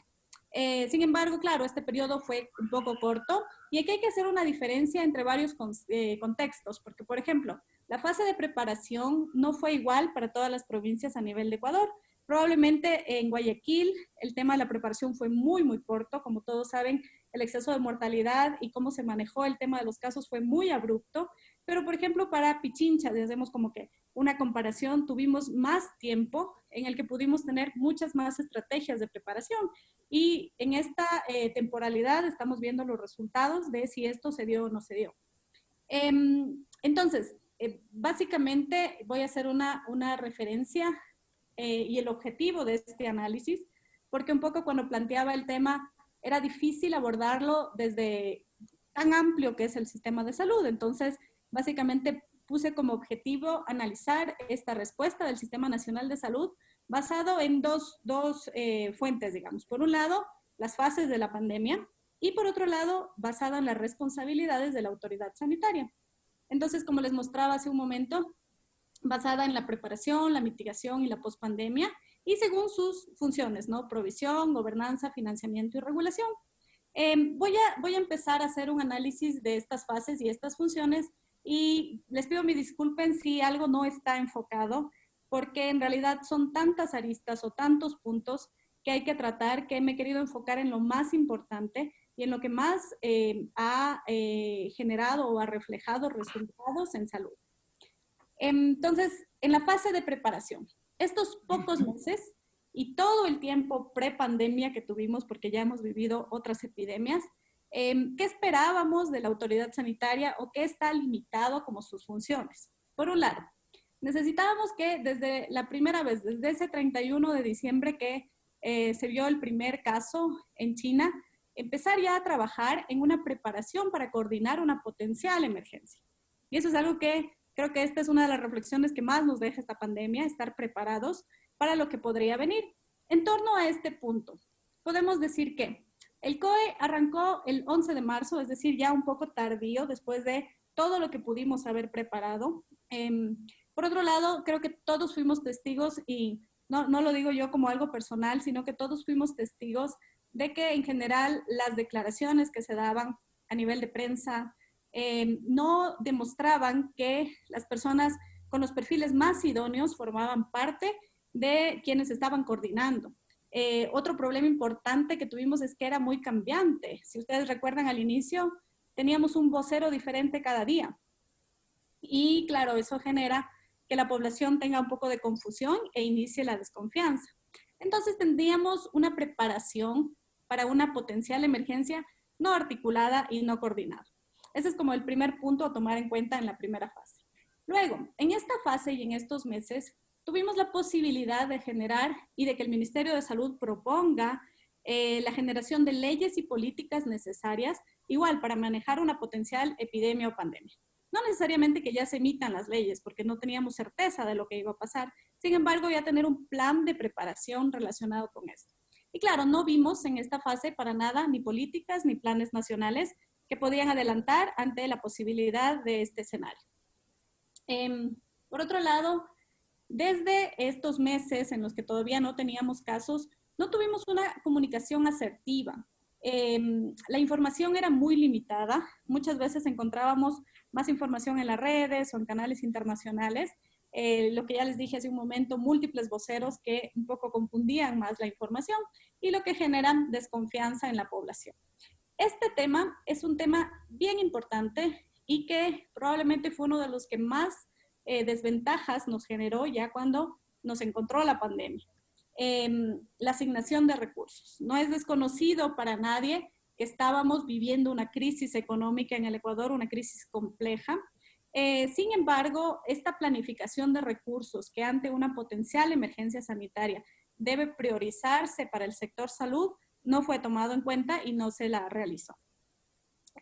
Sin embargo, claro, este periodo fue un poco corto y aquí hay que hacer una diferencia entre varios contextos, porque, por ejemplo, la fase de preparación no fue igual para todas las provincias a nivel de Ecuador. Probablemente en Guayaquil el tema de la preparación fue muy, muy corto. Como todos saben, el exceso de mortalidad y cómo se manejó el tema de los casos fue muy abrupto. Pero, por ejemplo, para Pichincha, si hacemos como que una comparación, tuvimos más tiempo en el que pudimos tener muchas más estrategias de preparación. Y en esta temporalidad estamos viendo los resultados de si esto se dio o no se dio. Entonces, básicamente voy a hacer una referencia y el objetivo de este análisis, porque un poco cuando planteaba el tema era difícil abordarlo desde tan amplio que es el sistema de salud. Entonces, básicamente puse como objetivo analizar esta respuesta del Sistema Nacional de Salud basado en dos fuentes, digamos. Por un lado, las fases de la pandemia y por otro lado, basada en las responsabilidades de la autoridad sanitaria. Entonces, como les mostraba hace un momento, basada en la preparación, la mitigación y la pospandemia y según sus funciones, ¿no? Provisión, gobernanza, financiamiento y regulación. Voy a empezar a hacer un análisis de estas fases y estas funciones y les pido mi disculpen si algo no está enfocado, porque en realidad son tantas aristas o tantos puntos que hay que tratar que me he querido enfocar en lo más importante y en lo que más ha generado o ha reflejado resultados en salud. Entonces, en la fase de preparación, estos pocos meses y todo el tiempo pre-pandemia que tuvimos, porque ya hemos vivido otras epidemias, ¿qué esperábamos de la autoridad sanitaria o qué está limitado como sus funciones? Por un lado, necesitábamos que desde la primera vez, desde ese 31 de diciembre que se vio el primer caso en China, empezar ya a trabajar en una preparación para coordinar una potencial emergencia. Y eso es algo que creo que esta es una de las reflexiones que más nos deja esta pandemia, estar preparados para lo que podría venir. En torno a este punto, podemos decir que el COE arrancó el 11 de marzo, es decir, ya un poco tardío después de todo lo que pudimos haber preparado. Por otro lado, creo que todos fuimos testigos, y no lo digo yo como algo personal, sino que todos fuimos testigos de que en general las declaraciones que se daban a nivel de prensa no demostraban que las personas con los perfiles más idóneos formaban parte de quienes estaban coordinando. Otro problema importante que tuvimos es que era muy cambiante. Si ustedes recuerdan al inicio, teníamos un vocero diferente cada día. Y claro, eso genera que la población tenga un poco de confusión e inicie la desconfianza. Entonces tendríamos una preparación para una potencial emergencia no articulada y no coordinada. Ese es como el primer punto a tomar en cuenta en la primera fase. Luego, en esta fase y en estos meses, tuvimos la posibilidad de generar y de que el Ministerio de Salud proponga la generación de leyes y políticas necesarias, igual para manejar una potencial epidemia o pandemia. No necesariamente que ya se emitan las leyes, porque no teníamos certeza de lo que iba a pasar. Sin embargo, ya tener un plan de preparación relacionado con esto. Y claro, no vimos en esta fase para nada ni políticas ni planes nacionales que podían adelantar ante la posibilidad de este escenario. Por otro lado, desde estos meses en los que todavía no teníamos casos, no tuvimos una comunicación asertiva. La información era muy limitada. Muchas veces encontrábamos más información en las redes o en canales internacionales. Lo que ya les dije hace un momento, múltiples voceros que un poco confundían más la información y lo que generan desconfianza en la población. Este tema es un tema bien importante y que probablemente fue uno de los que más desventajas nos generó ya cuando nos encontró la pandemia. La asignación de recursos. No es desconocido para nadie que estábamos viviendo una crisis económica en el Ecuador, una crisis compleja. Sin embargo, esta planificación de recursos que ante una potencial emergencia sanitaria debe priorizarse para el sector salud, no fue tomado en cuenta y no se la realizó.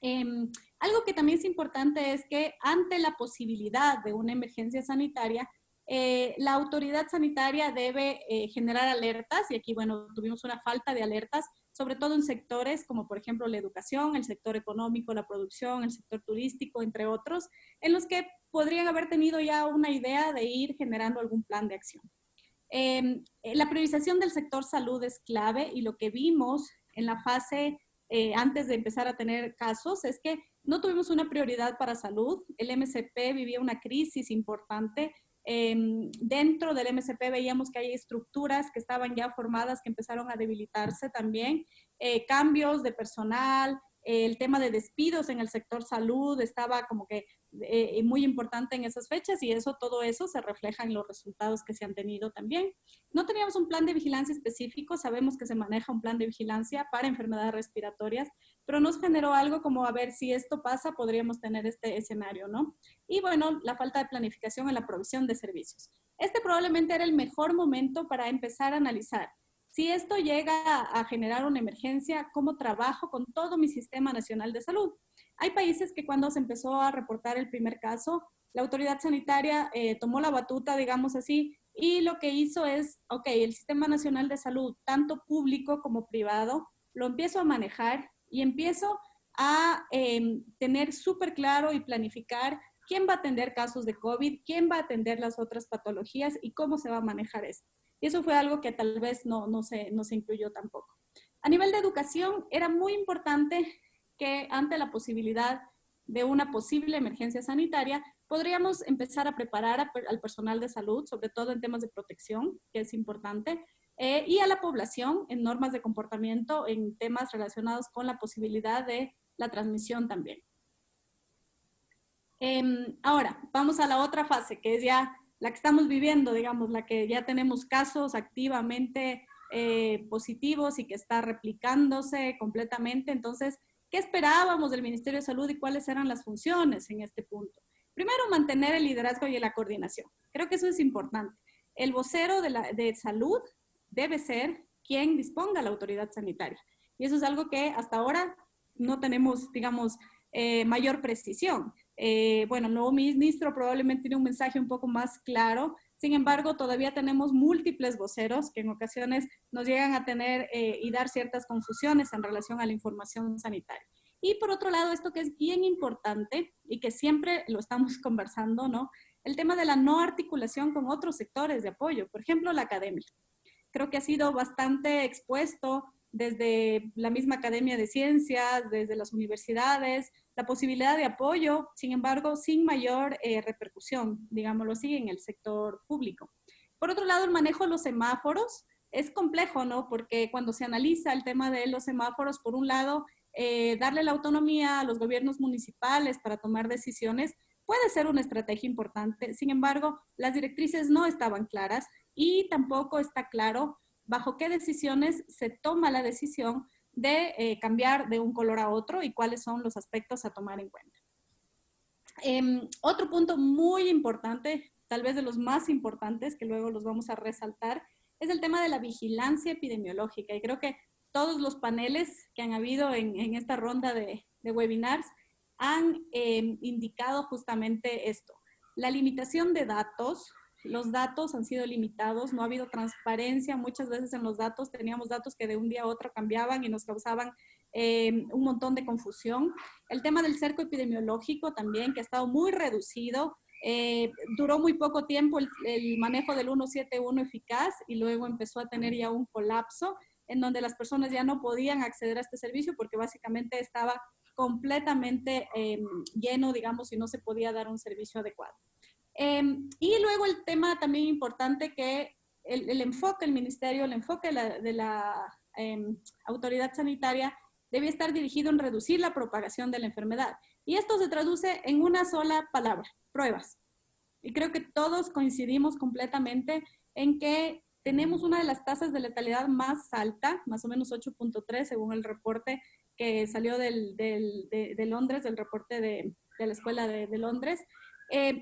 Algo que también es importante es que ante la posibilidad de una emergencia sanitaria, la autoridad sanitaria debe generar alertas, y aquí, bueno, tuvimos una falta de alertas, sobre todo en sectores como, por ejemplo, la educación, el sector económico, la producción, el sector turístico, entre otros, en los que podrían haber tenido ya una idea de ir generando algún plan de acción. La priorización del sector salud es clave, y lo que vimos en la fase antes de empezar a tener casos es que no tuvimos una prioridad para salud. El MSP vivía una crisis importante. Dentro del MSP veíamos que hay estructuras que estaban ya formadas que empezaron a debilitarse también, cambios de personal, el tema de despidos en el sector salud estaba como que muy importante en esas fechas, y todo eso se refleja en los resultados que se han tenido también. No teníamos un plan de vigilancia específico. Sabemos que se maneja un plan de vigilancia para enfermedades respiratorias, pero nos generó algo como, a ver, si esto pasa, podríamos tener este escenario, ¿no? Y bueno, la falta de planificación en la provisión de servicios. Este probablemente era el mejor momento para empezar a analizar. Si esto llega a generar una emergencia, ¿cómo trabajo con todo mi sistema nacional de salud? Hay países que cuando se empezó a reportar el primer caso, la autoridad sanitaria tomó la batuta, digamos así, y lo que hizo es, ok, el sistema nacional de salud, tanto público como privado, lo empiezo a manejar y empiezo a tener súper claro y planificar quién va a atender casos de COVID, quién va a atender las otras patologías y cómo se va a manejar esto. Y eso fue algo que tal vez no se incluyó tampoco. A nivel de educación, era muy importante que ante la posibilidad de una posible emergencia sanitaria, podríamos empezar a preparar al personal de salud, sobre todo en temas de protección, que es importante, y a la población en normas de comportamiento, en temas relacionados con la posibilidad de la transmisión también. Ahora, vamos a la otra fase, que es ya la que estamos viviendo, digamos, la que ya tenemos casos activamente positivos y que está replicándose completamente. Entonces, ¿qué esperábamos del Ministerio de Salud y cuáles eran las funciones en este punto? Primero, mantener el liderazgo y la coordinación. Creo que eso es importante. El vocero de salud debe ser quien disponga la autoridad sanitaria. Y eso es algo que hasta ahora no tenemos, digamos, mayor precisión. Bueno, el nuevo ministro probablemente tiene un mensaje un poco más claro. Sin embargo, todavía tenemos múltiples voceros que en ocasiones nos llegan a tener y dar ciertas confusiones en relación a la información sanitaria. Y por otro lado, esto que es bien importante y que siempre lo estamos conversando, ¿no? El tema de la no articulación con otros sectores de apoyo, por ejemplo, la academia. Creo que ha sido bastante expuesto desde la misma Academia de Ciencias, desde las universidades, la posibilidad de apoyo, sin embargo, sin mayor repercusión, digámoslo así, en el sector público. Por otro lado, el manejo de los semáforos es complejo, ¿no? Porque cuando se analiza el tema de los semáforos, por un lado, darle la autonomía a los gobiernos municipales para tomar decisiones puede ser una estrategia importante. Sin embargo, las directrices no estaban claras y tampoco está claro bajo qué decisiones se toma la decisión de cambiar de un color a otro y cuáles son los aspectos a tomar en cuenta. Otro punto muy importante, tal vez de los más importantes, que luego los vamos a resaltar, es el tema de la vigilancia epidemiológica. Y creo que todos los paneles que han habido en esta ronda de webinars han indicado justamente esto. La limitación de datos. Los datos han sido limitados, no ha habido transparencia muchas veces en los datos, teníamos datos que de un día a otro cambiaban y nos causaban un montón de confusión. El tema del cerco epidemiológico también, que ha estado muy reducido. Duró muy poco tiempo el manejo del 171 eficaz y luego empezó a tener ya un colapso en donde las personas ya no podían acceder a este servicio porque básicamente estaba completamente lleno, digamos, y no se podía dar un servicio adecuado. Y luego el tema también importante que el enfoque del ministerio, el enfoque de la autoridad sanitaria debe estar dirigido en reducir la propagación de la enfermedad. Y esto se traduce en una sola palabra, pruebas. Y creo que todos coincidimos completamente en que tenemos una de las tasas de letalidad más alta, más o menos 8.3 según el reporte que salió de Londres, del reporte de la Escuela de Londres.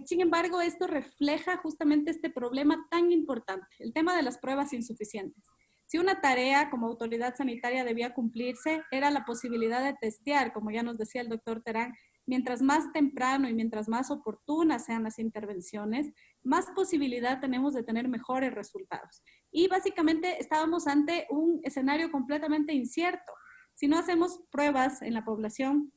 Sin embargo, esto refleja justamente este problema tan importante, el tema de las pruebas insuficientes. Si una tarea como autoridad sanitaria debía cumplirse, era la posibilidad de testear, como ya nos decía el doctor Terán, mientras más temprano y mientras más oportunas sean las intervenciones, más posibilidad tenemos de tener mejores resultados. Y básicamente estábamos ante un escenario completamente incierto. Si no hacemos pruebas en la población,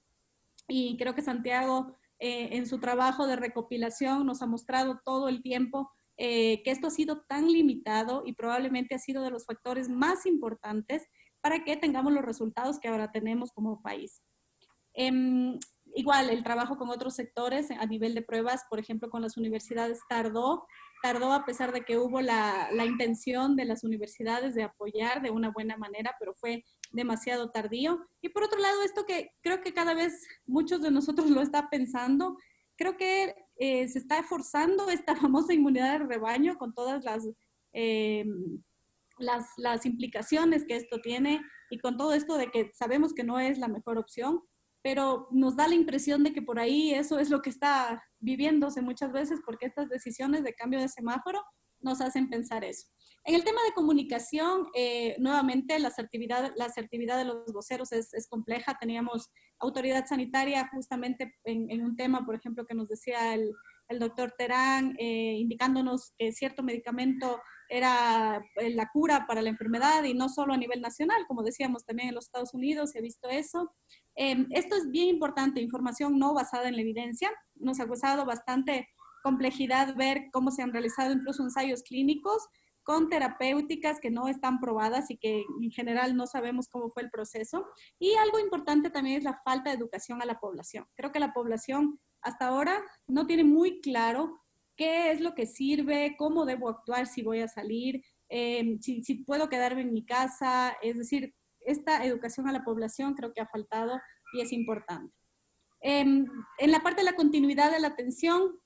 y creo que Santiago en su trabajo de recopilación nos ha mostrado todo el tiempo que esto ha sido tan limitado y probablemente ha sido de los factores más importantes para que tengamos los resultados que ahora tenemos como país. Igual, el trabajo con otros sectores a nivel de pruebas, por ejemplo, con las universidades tardó a pesar de que hubo la intención de las universidades de apoyar de una buena manera, pero fue demasiado tardío. Y por otro lado, esto que creo que cada vez muchos de nosotros lo está pensando, creo que se está forzando esta famosa inmunidad de rebaño con todas las implicaciones que esto tiene y con todo esto de que sabemos que no es la mejor opción, pero nos da la impresión de que por ahí eso es lo que está viviéndose muchas veces porque estas decisiones de cambio de semáforo nos hacen pensar eso. En el tema de comunicación, nuevamente la asertividad de los voceros es compleja. Teníamos autoridad sanitaria justamente en un tema, por ejemplo, que nos decía el doctor Terán, indicándonos que cierto medicamento era la cura para la enfermedad y no solo a nivel nacional, como decíamos también en los Estados Unidos se ha visto eso. Esto es bien importante, información no basada en la evidencia. Nos ha causado bastante complejidad ver cómo se han realizado incluso ensayos clínicos con terapéuticas que no están probadas y que en general no sabemos cómo fue el proceso. Y algo importante también es la falta de educación a la población. Creo que la población hasta ahora no tiene muy claro qué es lo que sirve, cómo debo actuar si voy a salir, si puedo quedarme en mi casa. Es decir, esta educación a la población creo que ha faltado y es importante. En la parte de la continuidad de la atención,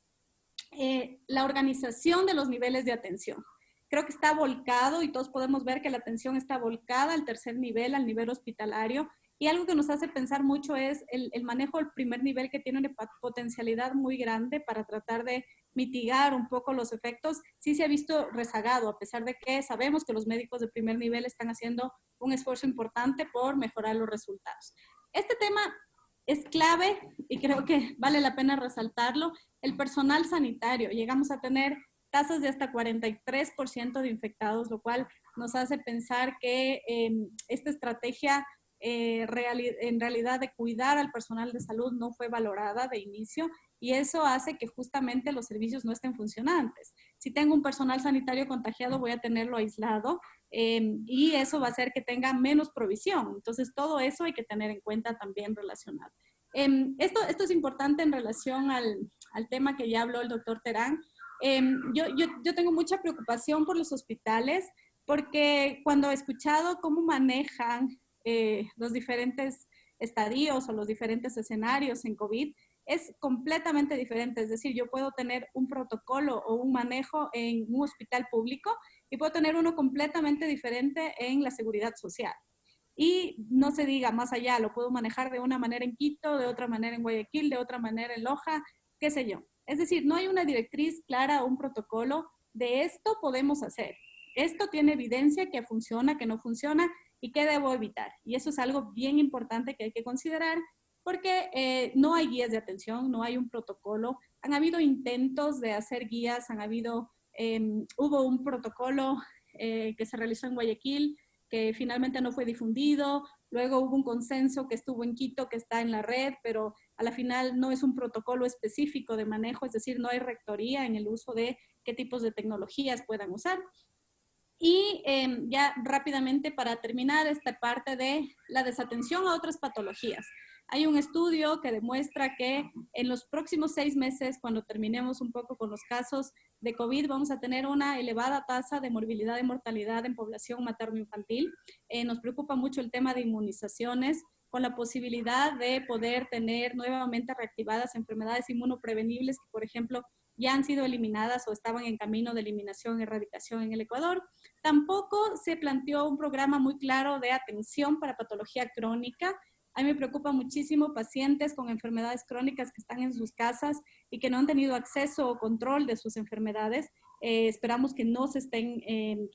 la organización de los niveles de atención. Creo que está volcado y todos podemos ver que la atención está volcada al tercer nivel, al nivel hospitalario. Y algo que nos hace pensar mucho es el manejo del primer nivel, que tiene una potencialidad muy grande para tratar de mitigar un poco los efectos. Sí se ha visto rezagado, a pesar de que sabemos que los médicos de primer nivel están haciendo un esfuerzo importante por mejorar los resultados. Este tema es clave y creo que vale la pena resaltarlo. El personal sanitario, llegamos a tener tasas de hasta 43% de infectados, lo cual nos hace pensar que esta estrategia en realidad de cuidar al personal de salud no fue valorada de inicio y eso hace que justamente los servicios no estén funcionantes. Si tengo un personal sanitario contagiado, voy a tenerlo aislado y eso va a hacer que tenga menos provisión. Entonces, todo eso hay que tener en cuenta también relacionado. Esto es importante en relación al tema que ya habló el doctor Terán. Yo tengo mucha preocupación por los hospitales porque cuando he escuchado cómo manejan los diferentes estadios o los diferentes escenarios en COVID, es completamente diferente. Es decir, yo puedo tener un protocolo o un manejo en un hospital público y puedo tener uno completamente diferente en la seguridad social. Y no se diga más allá, lo puedo manejar de una manera en Quito, de otra manera en Guayaquil, de otra manera en Loja, qué sé yo. Es decir, no hay una directriz clara o un protocolo de esto podemos hacer. Esto tiene evidencia que funciona, que no funciona y que debo evitar. Y eso es algo bien importante que hay que considerar porque no hay guías de atención, no hay un protocolo. Han habido intentos de hacer guías, hubo un protocolo que se realizó en Guayaquil que finalmente no fue difundido. Luego hubo un consenso que estuvo en Quito, que está en la red, pero a la final no es un protocolo específico de manejo, es decir, no hay rectoría en el uso de qué tipos de tecnologías puedan usar. Y ya rápidamente para terminar esta parte de la desatención a otras patologías. Hay un estudio que demuestra que en los próximos 6 meses, cuando terminemos un poco con los casos de COVID, vamos a tener una elevada tasa de morbilidad y mortalidad en población materno-infantil. Nos preocupa mucho el tema de inmunizaciones, con la posibilidad de poder tener nuevamente reactivadas enfermedades inmunoprevenibles que, por ejemplo, ya han sido eliminadas o estaban en camino de eliminación y erradicación en el Ecuador. Tampoco se planteó un programa muy claro de atención para patología crónica. A mí me preocupa muchísimo pacientes con enfermedades crónicas que están en sus casas y que no han tenido acceso o control de sus enfermedades. Esperamos que no se estén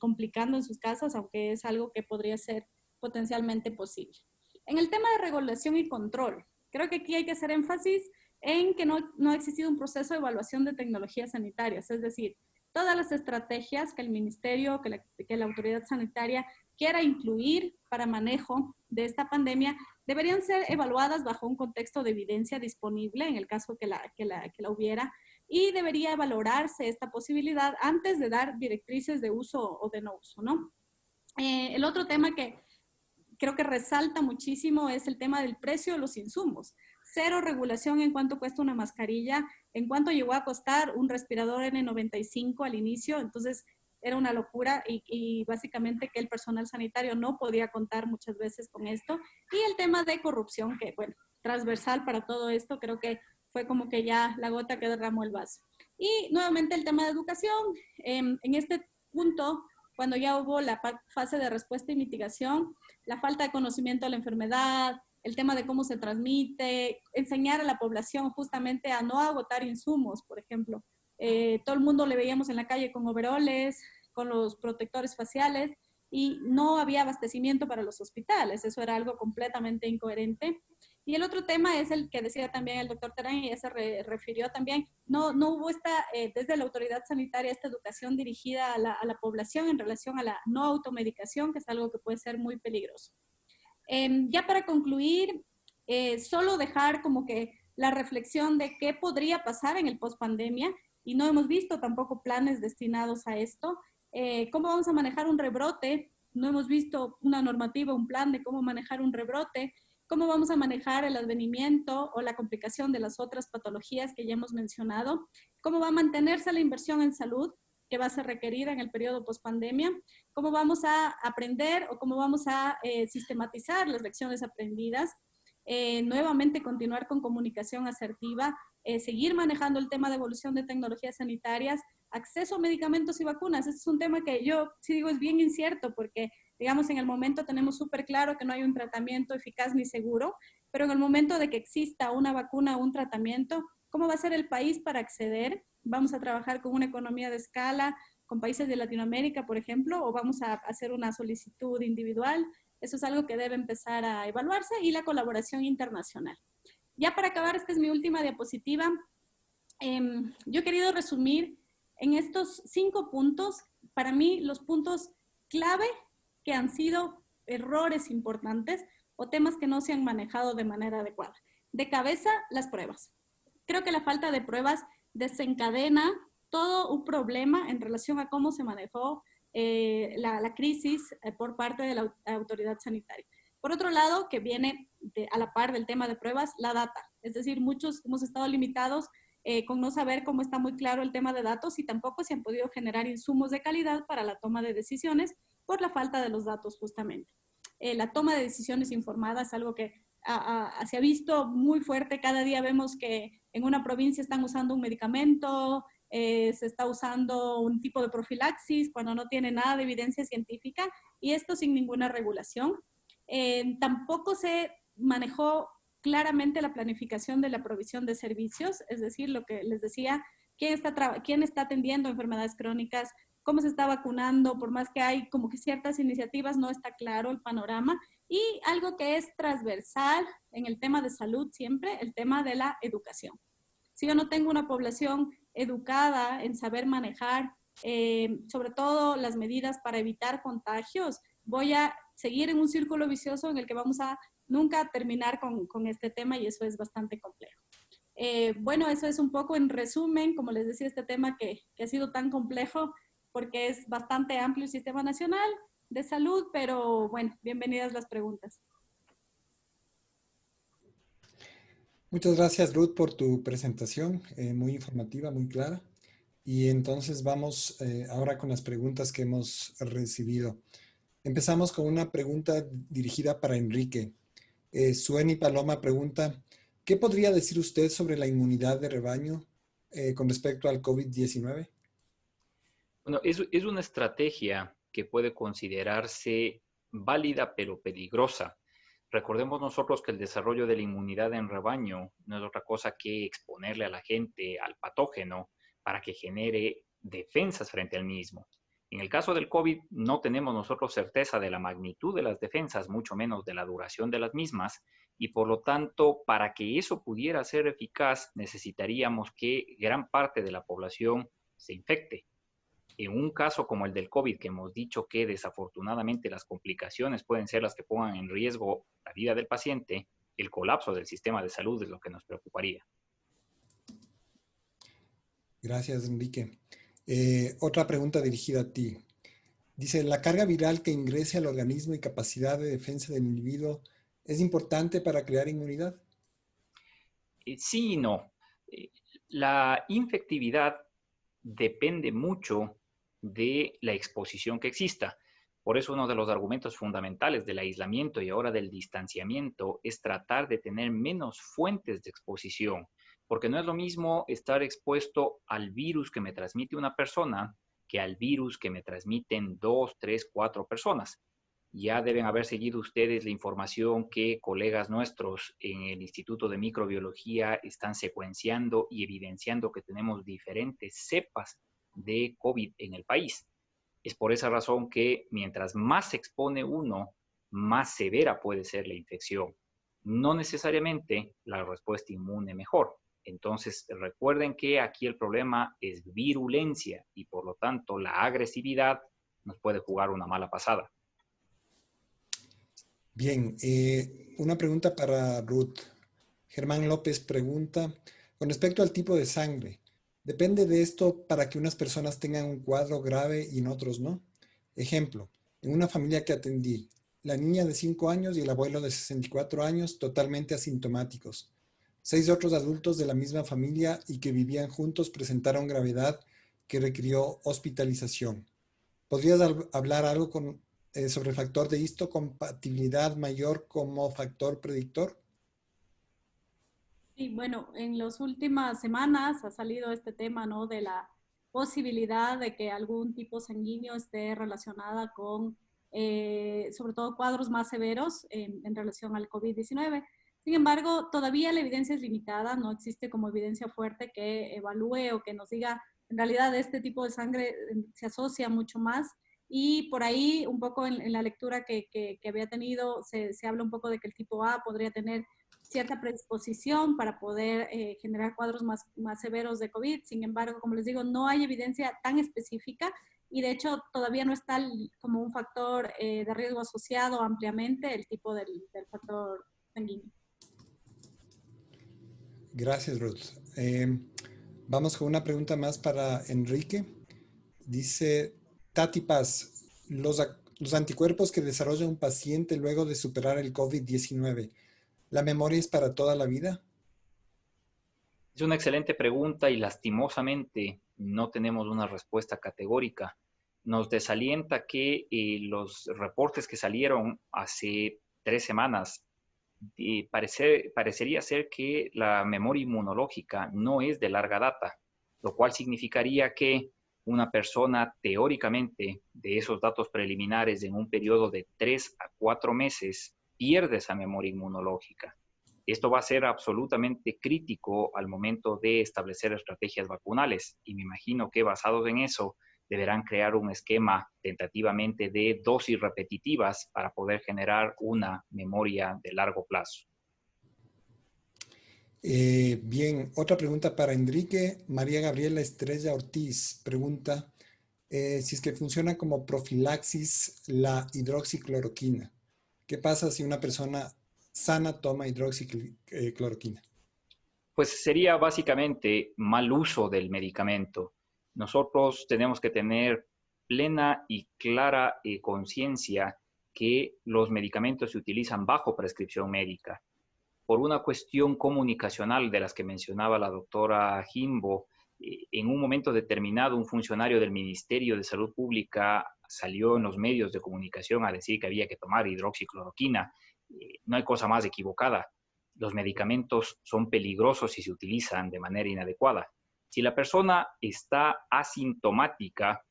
complicando en sus casas, aunque es algo que podría ser potencialmente posible. En el tema de regulación y control, creo que aquí hay que hacer énfasis en que no ha existido un proceso de evaluación de tecnologías sanitarias, es decir, todas las estrategias que el ministerio, que la autoridad sanitaria quiera incluir para manejo de esta pandemia deberían ser evaluadas bajo un contexto de evidencia disponible, en el caso que la hubiera, y debería valorarse esta posibilidad antes de dar directrices de uso o de no uso, ¿no? El otro tema que creo que resalta muchísimo es el tema del precio de los insumos. Cero regulación en cuánto cuesta una mascarilla, en cuánto llegó a costar un respirador N95 al inicio, entonces era una locura y básicamente que el personal sanitario no podía contar muchas veces con esto. Y el tema de corrupción, que bueno, transversal para todo esto, creo que fue como que ya la gota que derramó el vaso. Y nuevamente el tema de educación, en este punto, cuando ya hubo la fase de respuesta y mitigación, la falta de conocimiento de la enfermedad, el tema de cómo se transmite, enseñar a la población justamente a no agotar insumos, por ejemplo. Todo el mundo le veíamos en la calle con overoles, con los protectores faciales, y no había abastecimiento para los hospitales. Eso era algo completamente incoherente. Y el otro tema es el que decía también el doctor Terán, y ya se refirió también, no hubo desde la autoridad sanitaria esta educación dirigida a la población en relación a la no automedicación, que es algo que puede ser muy peligroso. Ya para concluir, solo dejar como que la reflexión de qué podría pasar en el post-pandemia, y no hemos visto tampoco planes destinados a esto. ¿Cómo vamos a manejar un rebrote? No hemos visto una normativa, un plan de cómo manejar un rebrote. ¿Cómo vamos a manejar el advenimiento o la complicación de las otras patologías que ya hemos mencionado? ¿Cómo va a mantenerse la inversión en salud que va a ser requerida en el periodo post-pandemia? ¿Cómo vamos a aprender o cómo vamos a sistematizar las lecciones aprendidas? Nuevamente continuar con comunicación asertiva, seguir manejando el tema de evolución de tecnologías sanitarias, acceso a medicamentos y vacunas. Este es un tema que yo sí digo es bien incierto porque, digamos, en el momento tenemos súper claro que no hay un tratamiento eficaz ni seguro, pero en el momento de que exista una vacuna o un tratamiento, ¿cómo va a ser el país para acceder? ¿Vamos a trabajar con una economía de escala, con países de Latinoamérica, por ejemplo, o vamos a hacer una solicitud individual? Eso es algo que debe empezar a evaluarse, y la colaboración internacional. Ya para acabar, esta es mi última diapositiva. Yo he querido resumir en estos 5 puntos, para mí los puntos clave que han sido errores importantes o temas que no se han manejado de manera adecuada. De cabeza, las pruebas. Creo que la falta de pruebas desencadena todo un problema en relación a cómo se manejó la crisis por parte de la autoridad sanitaria. Por otro lado, que viene a la par del tema de pruebas, la data. Es decir, muchos hemos estado limitados con no saber cómo está muy claro el tema de datos, y tampoco se han podido generar insumos de calidad para la toma de decisiones por la falta de los datos justamente. La toma de decisiones informada es algo que se ha visto muy fuerte. Cada día vemos que en una provincia están usando un medicamento, se está usando un tipo de profilaxis cuando no tiene nada de evidencia científica, y esto sin ninguna regulación. Tampoco se manejó claramente la planificación de la provisión de servicios, es decir, lo que les decía, quién está atendiendo enfermedades crónicas, cómo se está vacunando, por más que hay como que ciertas iniciativas, no está claro el panorama. Y algo que es transversal en el tema de salud siempre, el tema de la educación. Si yo no tengo una población educada en saber manejar, sobre todo las medidas para evitar contagios, voy a seguir en un círculo vicioso en el que vamos a nunca terminar con este tema y eso es bastante complejo. Bueno, eso es un poco en resumen, como les decía, este tema que ha sido tan complejo porque es bastante amplio el sistema nacional de salud, pero bueno, bienvenidas las preguntas.
Muchas gracias, Ruth, por tu presentación, muy informativa, muy clara. Y entonces vamos ahora con las preguntas que hemos recibido. Empezamos con una pregunta dirigida para Enrique. Sueni Paloma pregunta, ¿qué podría decir usted sobre la inmunidad de rebaño con respecto al COVID-19?
Bueno, es una estrategia que puede considerarse válida pero peligrosa. Recordemos nosotros que el desarrollo de la inmunidad en rebaño no es otra cosa que exponerle a la gente al patógeno para que genere defensas frente al mismo. En el caso del COVID no tenemos nosotros certeza de la magnitud de las defensas, mucho menos de la duración de las mismas, y por lo tanto, para que eso pudiera ser eficaz, necesitaríamos que gran parte de la población se infecte. En un caso como el del COVID, que hemos dicho que desafortunadamente las complicaciones pueden ser las que pongan en riesgo la vida del paciente, el colapso del sistema de salud es lo que nos preocuparía.
Gracias, Enrique. Otra pregunta dirigida a ti. Dice, ¿la carga viral que ingrese al organismo y capacidad de defensa del individuo es importante para crear inmunidad?
Sí y no. La infectividad depende mucho de la exposición que exista. Por eso uno de los argumentos fundamentales del aislamiento y ahora del distanciamiento es tratar de tener menos fuentes de exposición, porque no es lo mismo estar expuesto al virus que me transmite una persona que al virus que me transmiten 2, 3, 4 personas. Ya deben haber seguido ustedes la información que colegas nuestros en el Instituto de Microbiología están secuenciando y evidenciando que tenemos diferentes cepas de COVID en el país. Es por esa razón que mientras más se expone uno, más severa puede ser la infección. No necesariamente la respuesta inmune mejor. Entonces, recuerden que aquí el problema es virulencia y por lo tanto la agresividad nos puede jugar una mala pasada.
Bien, una pregunta para Ruth. Germán López pregunta, con respecto al tipo de sangre, ¿depende de esto para que unas personas tengan un cuadro grave y en otros no? Ejemplo, en una familia que atendí, la niña de 5 años y el abuelo de 64 años totalmente asintomáticos. 6 otros adultos de la misma familia y que vivían juntos presentaron gravedad que requirió hospitalización. ¿Podrías hablar algo sobre el factor de histocompatibilidad mayor como factor predictor?
Sí, bueno, en las últimas semanas ha salido este tema, ¿no? De la posibilidad de que algún tipo sanguíneo esté relacionada con, sobre todo, cuadros más severos en relación al COVID-19. Sin embargo, todavía la evidencia es limitada, no existe como evidencia fuerte que evalúe o que nos diga, en realidad, este tipo de sangre se asocia mucho más. Y por ahí, un poco en la lectura que había tenido, se habla un poco de que el tipo A podría tener cierta predisposición para poder generar cuadros más severos de COVID. Sin embargo, como les digo, no hay evidencia tan específica y de hecho todavía no está como un factor de riesgo asociado ampliamente el tipo del factor sanguíneo.
Gracias, Ruth. Vamos con una pregunta más para Enrique. Dice Tati Paz, los anticuerpos que desarrolla un paciente luego de superar el COVID-19, ¿la memoria es para toda la vida?
Es una excelente pregunta y lastimosamente no tenemos una respuesta categórica. Nos desalienta que los reportes que salieron hace 3 semanas parecería ser que la memoria inmunológica no es de larga data, lo cual significaría que una persona teóricamente de esos datos preliminares en un periodo de 3 a 4 meses pierde esa memoria inmunológica. Esto va a ser absolutamente crítico al momento de establecer estrategias vacunales y me imagino que basados en eso deberán crear un esquema tentativamente de dosis repetitivas para poder generar una memoria de largo plazo.
Bien, otra pregunta para Enrique. María Gabriela Estrella Ortiz pregunta, si es que funciona como profilaxis la hidroxicloroquina. ¿Qué pasa si una persona sana toma hidroxicloroquina?
Pues sería básicamente mal uso del medicamento. Nosotros tenemos que tener plena y clara conciencia que los medicamentos se utilizan bajo prescripción médica. Por una cuestión comunicacional de las que mencionaba la doctora Jimbo, en un momento determinado un funcionario del Ministerio de Salud Pública salió en los medios de comunicación a decir que había que tomar hidroxicloroquina. No hay cosa más equivocada. Los medicamentos son peligrosos si se utilizan de manera inadecuada. Si la persona está asintomática,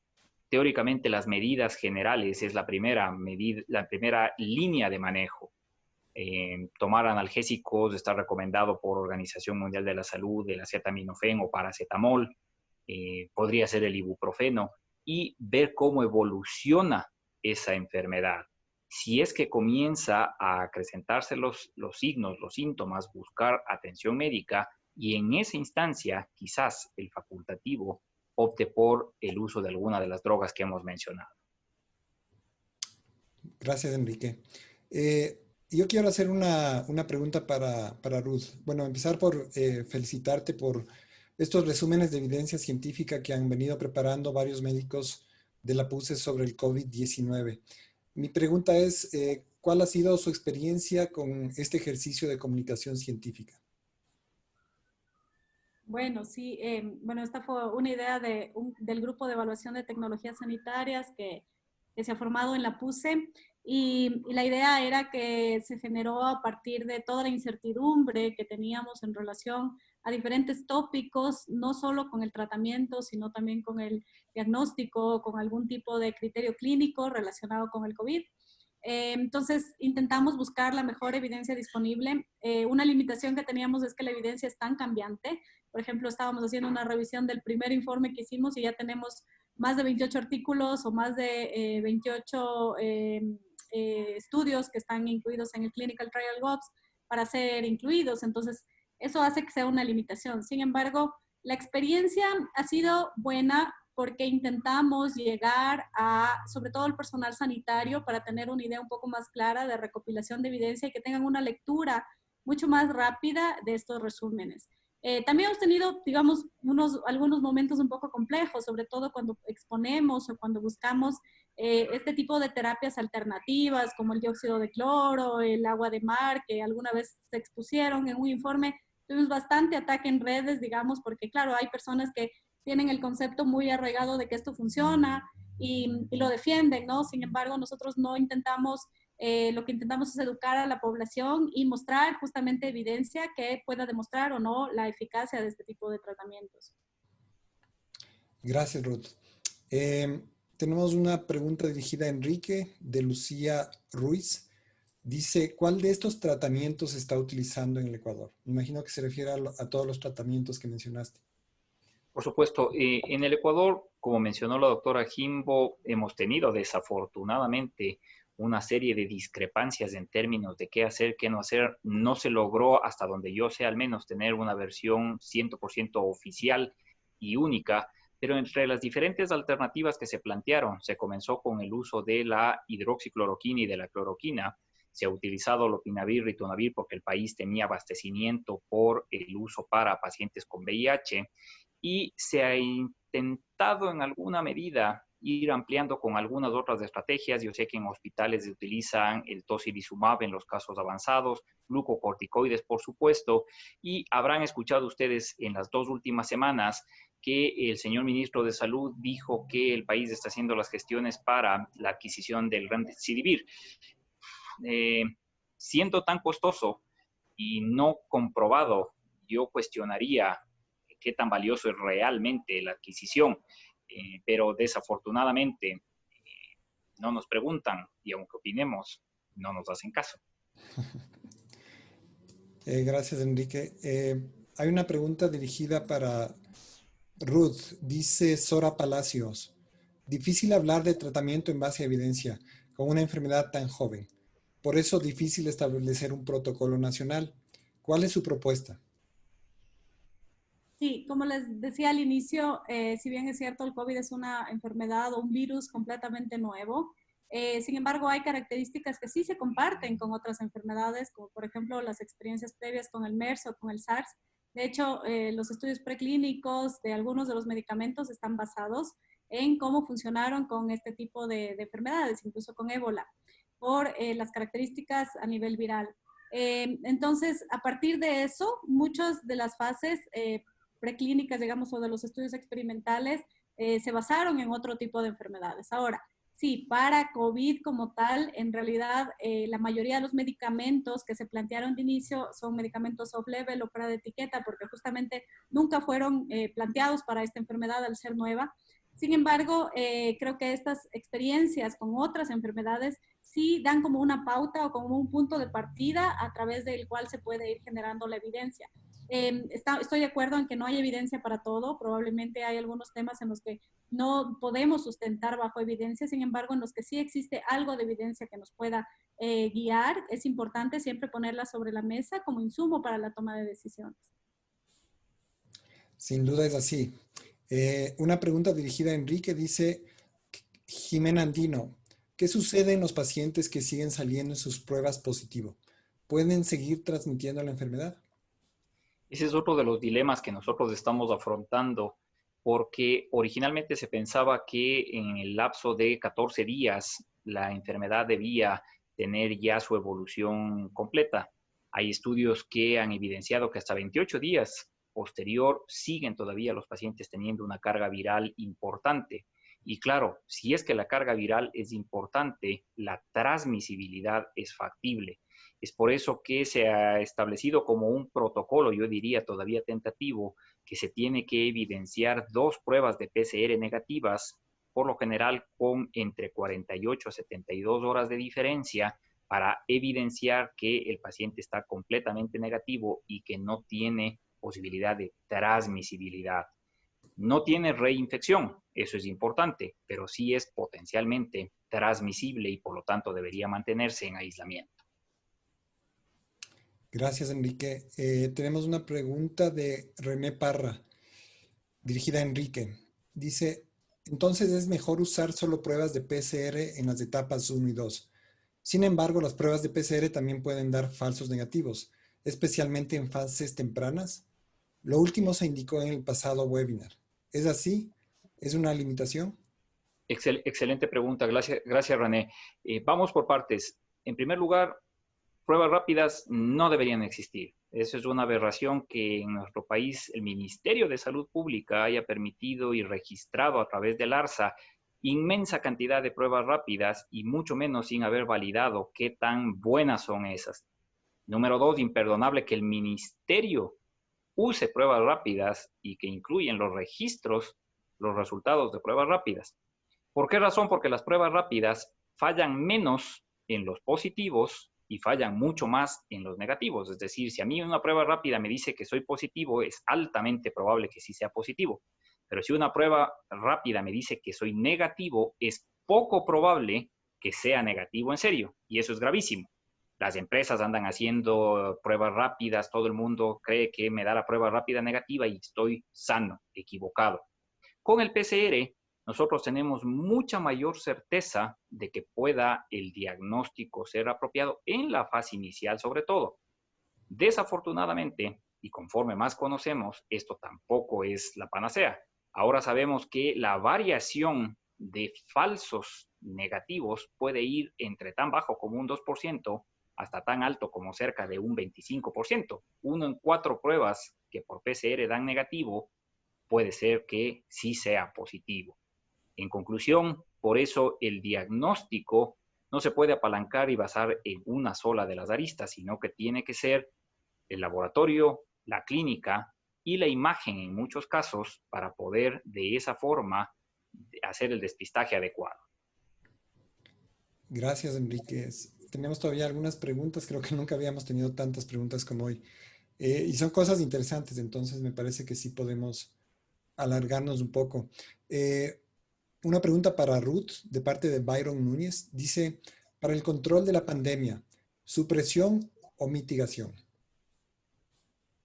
teóricamente las medidas generales es la primera línea de manejo. Tomar analgésicos está recomendado por Organización Mundial de la Salud, el acetaminofén o paracetamol, podría ser el ibuprofeno, y ver cómo evoluciona esa enfermedad. Si es que comienza a acrecentarse los signos, los síntomas, buscar atención médica y en esa instancia quizás el facultativo opte por el uso de alguna de las drogas que hemos mencionado.
Gracias, Enrique. Yo quiero hacer una pregunta para Ruth. Bueno, empezar por felicitarte por estos resúmenes de evidencia científica que han venido preparando varios médicos de la PUCE sobre el COVID-19. Mi pregunta es, ¿cuál ha sido su experiencia con este ejercicio de comunicación científica?
Bueno, sí, bueno, esta fue una idea del Grupo de Evaluación de Tecnologías Sanitarias que se ha formado en la PUCE y la idea era que se generó a partir de toda la incertidumbre que teníamos en relación a diferentes tópicos, no solo con el tratamiento, sino también con el diagnóstico, con algún tipo de criterio clínico relacionado con el COVID. Entonces, intentamos buscar la mejor evidencia disponible. Una limitación que teníamos es que la evidencia es tan cambiante. Por ejemplo, estábamos haciendo una revisión del primer informe que hicimos y ya tenemos más de 28 artículos o más de 28 estudios que están incluidos en el Clinical Trial Groups para ser incluidos. Entonces, eso hace que sea una limitación. Sin embargo, la experiencia ha sido buena porque intentamos llegar a, sobre todo el personal sanitario, para tener una idea un poco más clara de recopilación de evidencia y que tengan una lectura mucho más rápida de estos resúmenes. También hemos tenido, digamos, algunos momentos un poco complejos, sobre todo cuando exponemos o cuando buscamos este tipo de terapias alternativas, como el dióxido de cloro, el agua de mar, que alguna vez se expusieron en un informe. Tuvimos bastante ataque en redes, digamos, porque claro, hay personas que tienen el concepto muy arraigado de que esto funciona y lo defienden, ¿no? Sin embargo, nosotros no intentamos, lo que intentamos es educar a la población y mostrar justamente evidencia que pueda demostrar o no la eficacia de este tipo de tratamientos.
Gracias, Ruth. Tenemos una pregunta dirigida a Enrique de Lucía Ruiz. Dice, ¿cuál de estos tratamientos se está utilizando en el Ecuador? Me imagino que se refiere a todos los tratamientos que mencionaste.
Por supuesto, en el Ecuador, como mencionó la doctora Jimbo, hemos tenido desafortunadamente una serie de discrepancias en términos de qué hacer, qué no hacer. No se logró, hasta donde yo sé al menos, tener una versión 100% oficial y única, pero entre las diferentes alternativas que se plantearon, se comenzó con el uso de la hidroxicloroquina y de la cloroquina. Se ha utilizado lopinavir, ritonavir, porque el país tenía abastecimiento por el uso para pacientes con VIH, y se ha intentado en alguna medida ir ampliando con algunas otras estrategias. Yo sé que en hospitales se utilizan el tocilizumab en los casos avanzados, glucocorticoides, por supuesto, y habrán escuchado ustedes en las 2 últimas semanas que el señor ministro de Salud dijo que el país está haciendo las gestiones para la adquisición del remdesivir. Siendo tan costoso y no comprobado, yo cuestionaría qué tan valioso es realmente la adquisición, pero desafortunadamente no nos preguntan y aunque opinemos, no nos hacen caso.
Gracias, Enrique. Hay una pregunta dirigida para Ruth. Dice Sora Palacios, difícil hablar de tratamiento en base a evidencia con una enfermedad tan joven. Por eso difícil establecer un protocolo nacional. ¿Cuál es su propuesta?
Sí, como les decía al inicio, si bien es cierto, el COVID es una enfermedad o un virus completamente nuevo, sin embargo, hay características que sí se comparten con otras enfermedades, como por ejemplo las experiencias previas con el MERS o con el SARS. De hecho, los estudios preclínicos de algunos de los medicamentos están basados en cómo funcionaron con este tipo de enfermedades, incluso con ébola, por las características a nivel viral. Entonces, a partir de eso, muchas de las fases preclínicas, digamos, o de los estudios experimentales, se basaron en otro tipo de enfermedades. Ahora, sí, para COVID como tal, en realidad la mayoría de los medicamentos que se plantearon de inicio son medicamentos off-label o fuera de etiqueta, porque justamente nunca fueron planteados para esta enfermedad al ser nueva. Sin embargo, creo que estas experiencias con otras enfermedades sí dan como una pauta o como un punto de partida a través del cual se puede ir generando la evidencia. Estoy de acuerdo en que no hay evidencia para todo, probablemente hay algunos temas en los que no podemos sustentar bajo evidencia, sin embargo, en los que sí existe algo de evidencia que nos pueda guiar, es importante siempre ponerla sobre la mesa como insumo para la toma de decisiones.
Sin duda es así. Una pregunta dirigida a Enrique dice, Jimena Andino, ¿qué sucede en los pacientes que siguen saliendo en sus pruebas positivo? ¿Pueden seguir transmitiendo la enfermedad?
Ese es otro de los dilemas que nosotros estamos afrontando, porque originalmente se pensaba que en el lapso de 14 días la enfermedad debía tener ya su evolución completa. Hay estudios que han evidenciado que hasta 28 días posterior siguen todavía los pacientes teniendo una carga viral importante. Y claro, si es que la carga viral es importante, la transmisibilidad es factible. Es por eso que se ha establecido como un protocolo, yo diría todavía tentativo, que se tiene que evidenciar 2 pruebas de PCR negativas, por lo general con entre 48 a 72 horas de diferencia, para evidenciar que el paciente está completamente negativo y que no tiene posibilidad de transmisibilidad. No tiene reinfección, eso es importante, pero sí es potencialmente transmisible y por lo tanto debería mantenerse en aislamiento.
Gracias, Enrique. Tenemos una pregunta de René Parra, dirigida a Enrique. Dice, entonces es mejor usar solo pruebas de PCR en las etapas 1 y 2. Sin embargo, las pruebas de PCR también pueden dar falsos negativos, especialmente en fases tempranas. Lo último se indicó en el pasado webinar. ¿Es así? ¿Es una limitación?
Excelente pregunta, gracias René. Vamos por partes. En primer lugar, pruebas rápidas no deberían existir. Eso es una aberración que en nuestro país el Ministerio de Salud Pública haya permitido y registrado a través del ARSA inmensa cantidad de pruebas rápidas y mucho menos sin haber validado qué tan buenas son esas. Número 2, imperdonable que el Ministerio use pruebas rápidas y que incluyen los registros, los resultados de pruebas rápidas. ¿Por qué razón? Porque las pruebas rápidas fallan menos en los positivos y fallan mucho más en los negativos. Es decir, si a mí una prueba rápida me dice que soy positivo, es altamente probable que sí sea positivo. Pero si una prueba rápida me dice que soy negativo, es poco probable que sea negativo en serio. Y eso es gravísimo. Las empresas andan haciendo pruebas rápidas, todo el mundo cree que me da la prueba rápida negativa y estoy sano, equivocado. Con el PCR, nosotros tenemos mucha mayor certeza de que pueda el diagnóstico ser apropiado en la fase inicial, sobre todo. Desafortunadamente, y conforme más conocemos, esto tampoco es la panacea. Ahora sabemos que la variación de falsos negativos puede ir entre tan bajo como un 2% hasta tan alto como cerca de un 25%. 1 en 4 pruebas que por PCR dan negativo puede ser que sí sea positivo. En conclusión, por eso el diagnóstico no se puede apalancar y basar en una sola de las aristas, sino que tiene que ser el laboratorio, la clínica y la imagen en muchos casos para poder de esa forma hacer el despistaje adecuado.
Gracias, Enrique. Tenemos todavía algunas preguntas. Creo que nunca habíamos tenido tantas preguntas como hoy. Y son cosas interesantes, entonces me parece que sí podemos alargarnos un poco. Una pregunta para Ruth, de parte de Byron Núñez. Dice, para el control de la pandemia, ¿supresión o mitigación?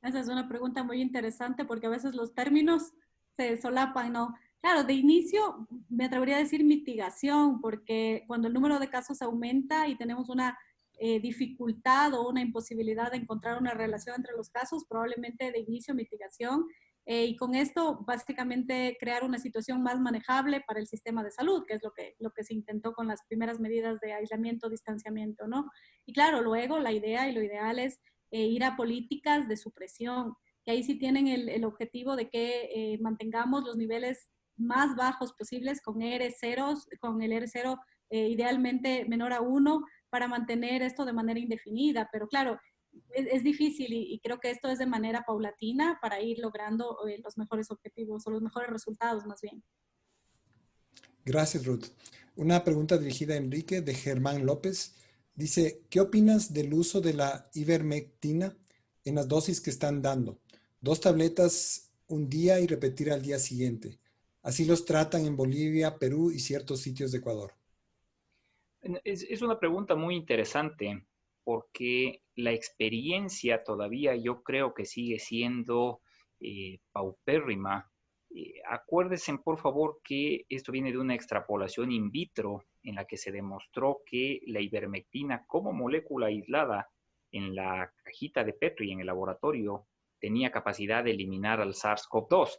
Esa es una pregunta muy interesante porque a veces los términos se solapan, ¿no? Claro, de inicio me atrevería a decir mitigación, porque cuando el número de casos aumenta y tenemos una dificultad o una imposibilidad de encontrar una relación entre los casos, probablemente de inicio mitigación. Y con esto, básicamente, crear una situación más manejable para el sistema de salud, que es lo que se intentó con las primeras medidas de aislamiento, distanciamiento, ¿no? Y claro, luego la idea y lo ideal es ir a políticas de supresión, que ahí sí tienen el objetivo de que mantengamos los niveles más bajos posibles con R0, con el R0 idealmente menor a 1, para mantener esto de manera indefinida. Pero claro, es difícil y creo que esto es de manera paulatina para ir logrando los mejores objetivos o los mejores resultados más bien.
Gracias, Ruth. Una pregunta dirigida a Enrique de Germán López. Dice, ¿qué opinas del uso de la ivermectina en las dosis que están dando? 2 tabletas un día y repetir al día siguiente. Así los tratan en Bolivia, Perú y ciertos sitios de Ecuador.
Es una pregunta muy interesante porque la experiencia todavía yo creo que sigue siendo paupérrima. Acuérdense, por favor, que esto viene de una extrapolación in vitro en la que se demostró que la ivermectina como molécula aislada en la cajita de Petri en el laboratorio tenía capacidad de eliminar al SARS-CoV-2.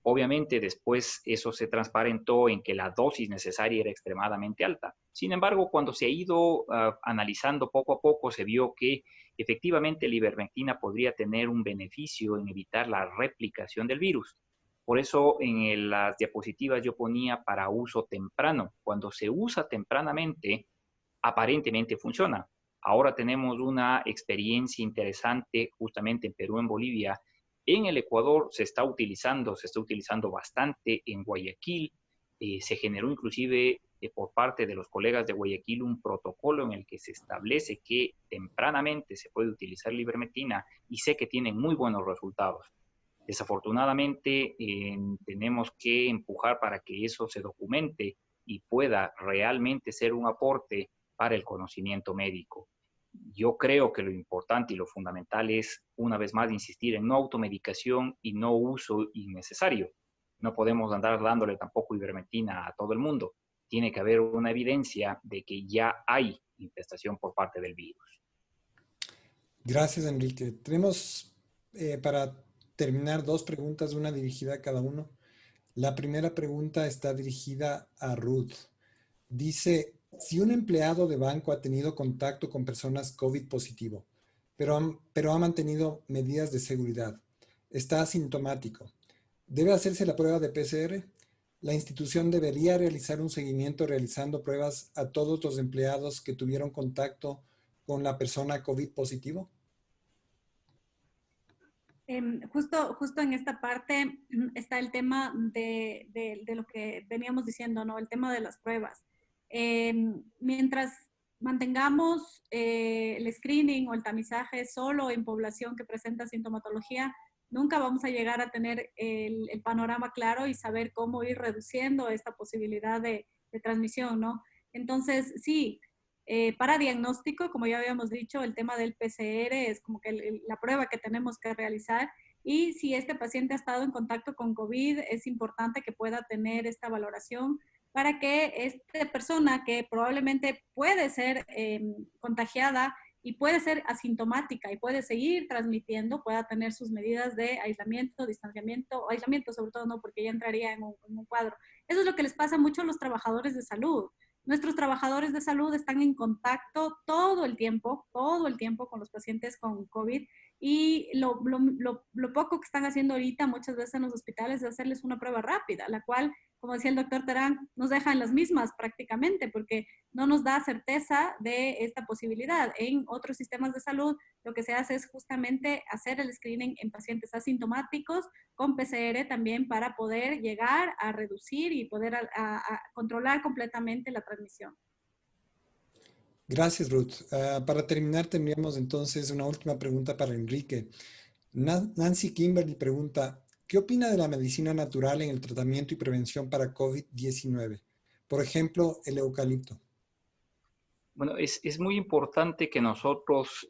Obviamente después eso se transparentó en que la dosis necesaria era extremadamente alta. Sin embargo, cuando se ha ido analizando poco a poco, se vio que efectivamente la ivermectina podría tener un beneficio en evitar la replicación del virus. Por eso en las diapositivas yo ponía para uso temprano. Cuando se usa tempranamente, aparentemente funciona. Ahora tenemos una experiencia interesante justamente en Perú, en Bolivia. En el Ecuador se está utilizando bastante en Guayaquil. Se generó inclusive por parte de los colegas de Guayaquil un protocolo en el que se establece que tempranamente se puede utilizar la ivermectina y sé que tienen muy buenos resultados. Desafortunadamente, tenemos que empujar para que eso se documente y pueda realmente ser un aporte para el conocimiento médico. Yo creo que lo importante y lo fundamental es, una vez más, insistir en no automedicación y no uso innecesario. No podemos andar dándole tampoco ivermectina a todo el mundo. Tiene que haber una evidencia de que ya hay infestación por parte del virus.
Gracias, Enrique. Tenemos para terminar 2 preguntas, una dirigida a cada uno. La primera pregunta está dirigida a Ruth. Dice, si un empleado de banco ha tenido contacto con personas COVID positivo, pero ha mantenido medidas de seguridad, está asintomático, ¿debe hacerse la prueba de PCR? ¿La institución debería realizar un seguimiento realizando pruebas a todos los empleados que tuvieron contacto con la persona COVID positivo?
Justo en esta parte está el tema de lo que veníamos diciendo, ¿no? El tema de las pruebas. Mientras mantengamos el screening o el tamizaje solo en población que presenta sintomatología, nunca vamos a llegar a tener el panorama claro y saber cómo ir reduciendo esta posibilidad de transmisión, ¿no? Entonces, sí, para diagnóstico, como ya habíamos dicho, el tema del PCR es como que la prueba que tenemos que realizar, y si este paciente ha estado en contacto con COVID, es importante que pueda tener esta valoración para que esta persona que probablemente puede ser contagiada y puede ser asintomática y puede seguir transmitiendo, pueda tener sus medidas de aislamiento, distanciamiento, aislamiento sobre todo, no, porque ya entraría en un cuadro. Eso es lo que les pasa mucho a los trabajadores de salud. Nuestros trabajadores de salud están en contacto todo el tiempo con los pacientes con COVID, y lo poco que están haciendo ahorita muchas veces en los hospitales es hacerles una prueba rápida, la cual, como decía el doctor Terán, nos deja en las mismas prácticamente porque no nos da certeza de esta posibilidad. En otros sistemas de salud lo que se hace es justamente hacer el screening en pacientes asintomáticos con PCR también para poder llegar a reducir y poder a controlar completamente la transmisión.
Gracias, Ruth. Para terminar, tendríamos entonces una última pregunta para Enrique. Nancy Kimberly pregunta, ¿qué opina de la medicina natural en el tratamiento y prevención para COVID-19? Por ejemplo, el eucalipto.
Bueno, es muy importante que nosotros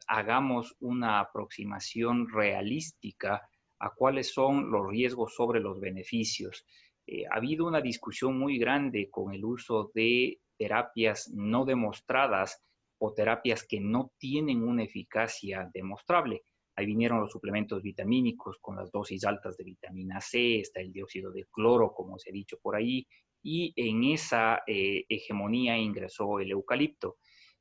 hagamos una aproximación realística a cuáles son los riesgos sobre los beneficios. Ha habido una discusión muy grande con el uso de terapias no demostradas o terapias que no tienen una eficacia demostrable. Ahí vinieron los suplementos vitamínicos con las dosis altas de vitamina C, está el dióxido de cloro, como se ha dicho por ahí, y en esa hegemonía ingresó el eucalipto.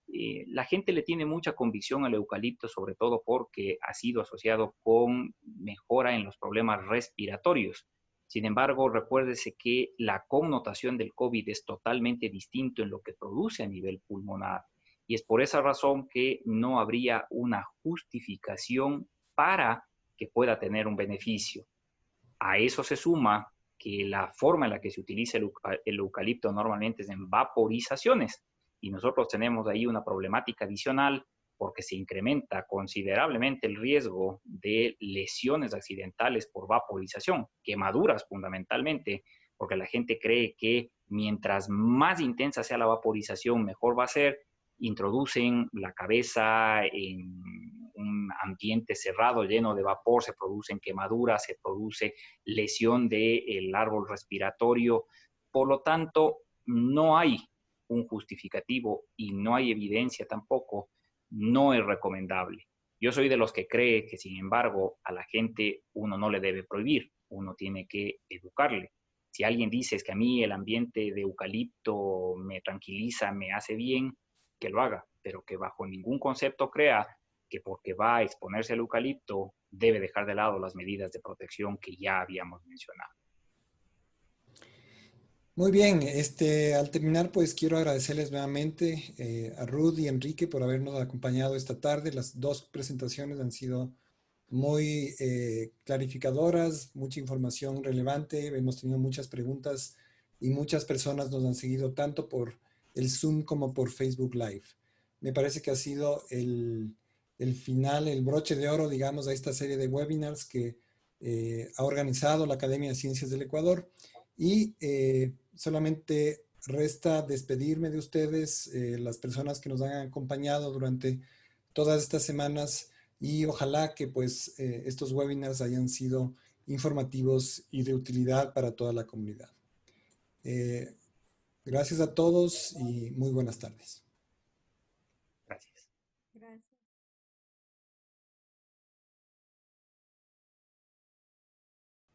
La gente le tiene mucha convicción al eucalipto, sobre todo porque ha sido asociado con mejora en los problemas respiratorios. Sin embargo, recuérdese que la connotación del COVID es totalmente distinto en lo que produce a nivel pulmonar. Y es por esa razón que no habría una justificación para que pueda tener un beneficio. A eso se suma que la forma en la que se utiliza el eucalipto normalmente es en vaporizaciones. Y nosotros tenemos ahí una problemática adicional porque se incrementa considerablemente el riesgo de lesiones accidentales por vaporización, quemaduras fundamentalmente, porque la gente cree que mientras más intensa sea la vaporización, mejor va a ser. Introducen la cabeza en un ambiente cerrado lleno de vapor, se producen quemaduras, se produce lesión del árbol respiratorio. Por lo tanto, no hay un justificativo y no hay evidencia tampoco, no es recomendable. Yo soy de los que cree que, sin embargo, a la gente uno no le debe prohibir, uno tiene que educarle. Si alguien dice es que a mí el ambiente de eucalipto me tranquiliza, me hace bien, que lo haga, pero que bajo ningún concepto crea que porque va a exponerse al eucalipto debe dejar de lado las medidas de protección que ya habíamos mencionado.
Muy bien, al terminar pues quiero agradecerles nuevamente a Ruth y Enrique por habernos acompañado esta tarde. Las dos presentaciones han sido muy clarificadoras, mucha información relevante, hemos tenido muchas preguntas y muchas personas nos han seguido tanto por el Zoom como por Facebook Live. Me parece que ha sido el final, el broche de oro, digamos, a esta serie de webinars que ha organizado la Academia de Ciencias del Ecuador y solamente resta despedirme de ustedes, las personas que nos han acompañado durante todas estas semanas y ojalá que pues estos webinars hayan sido informativos y de utilidad para toda la comunidad. Gracias a todos y muy buenas tardes.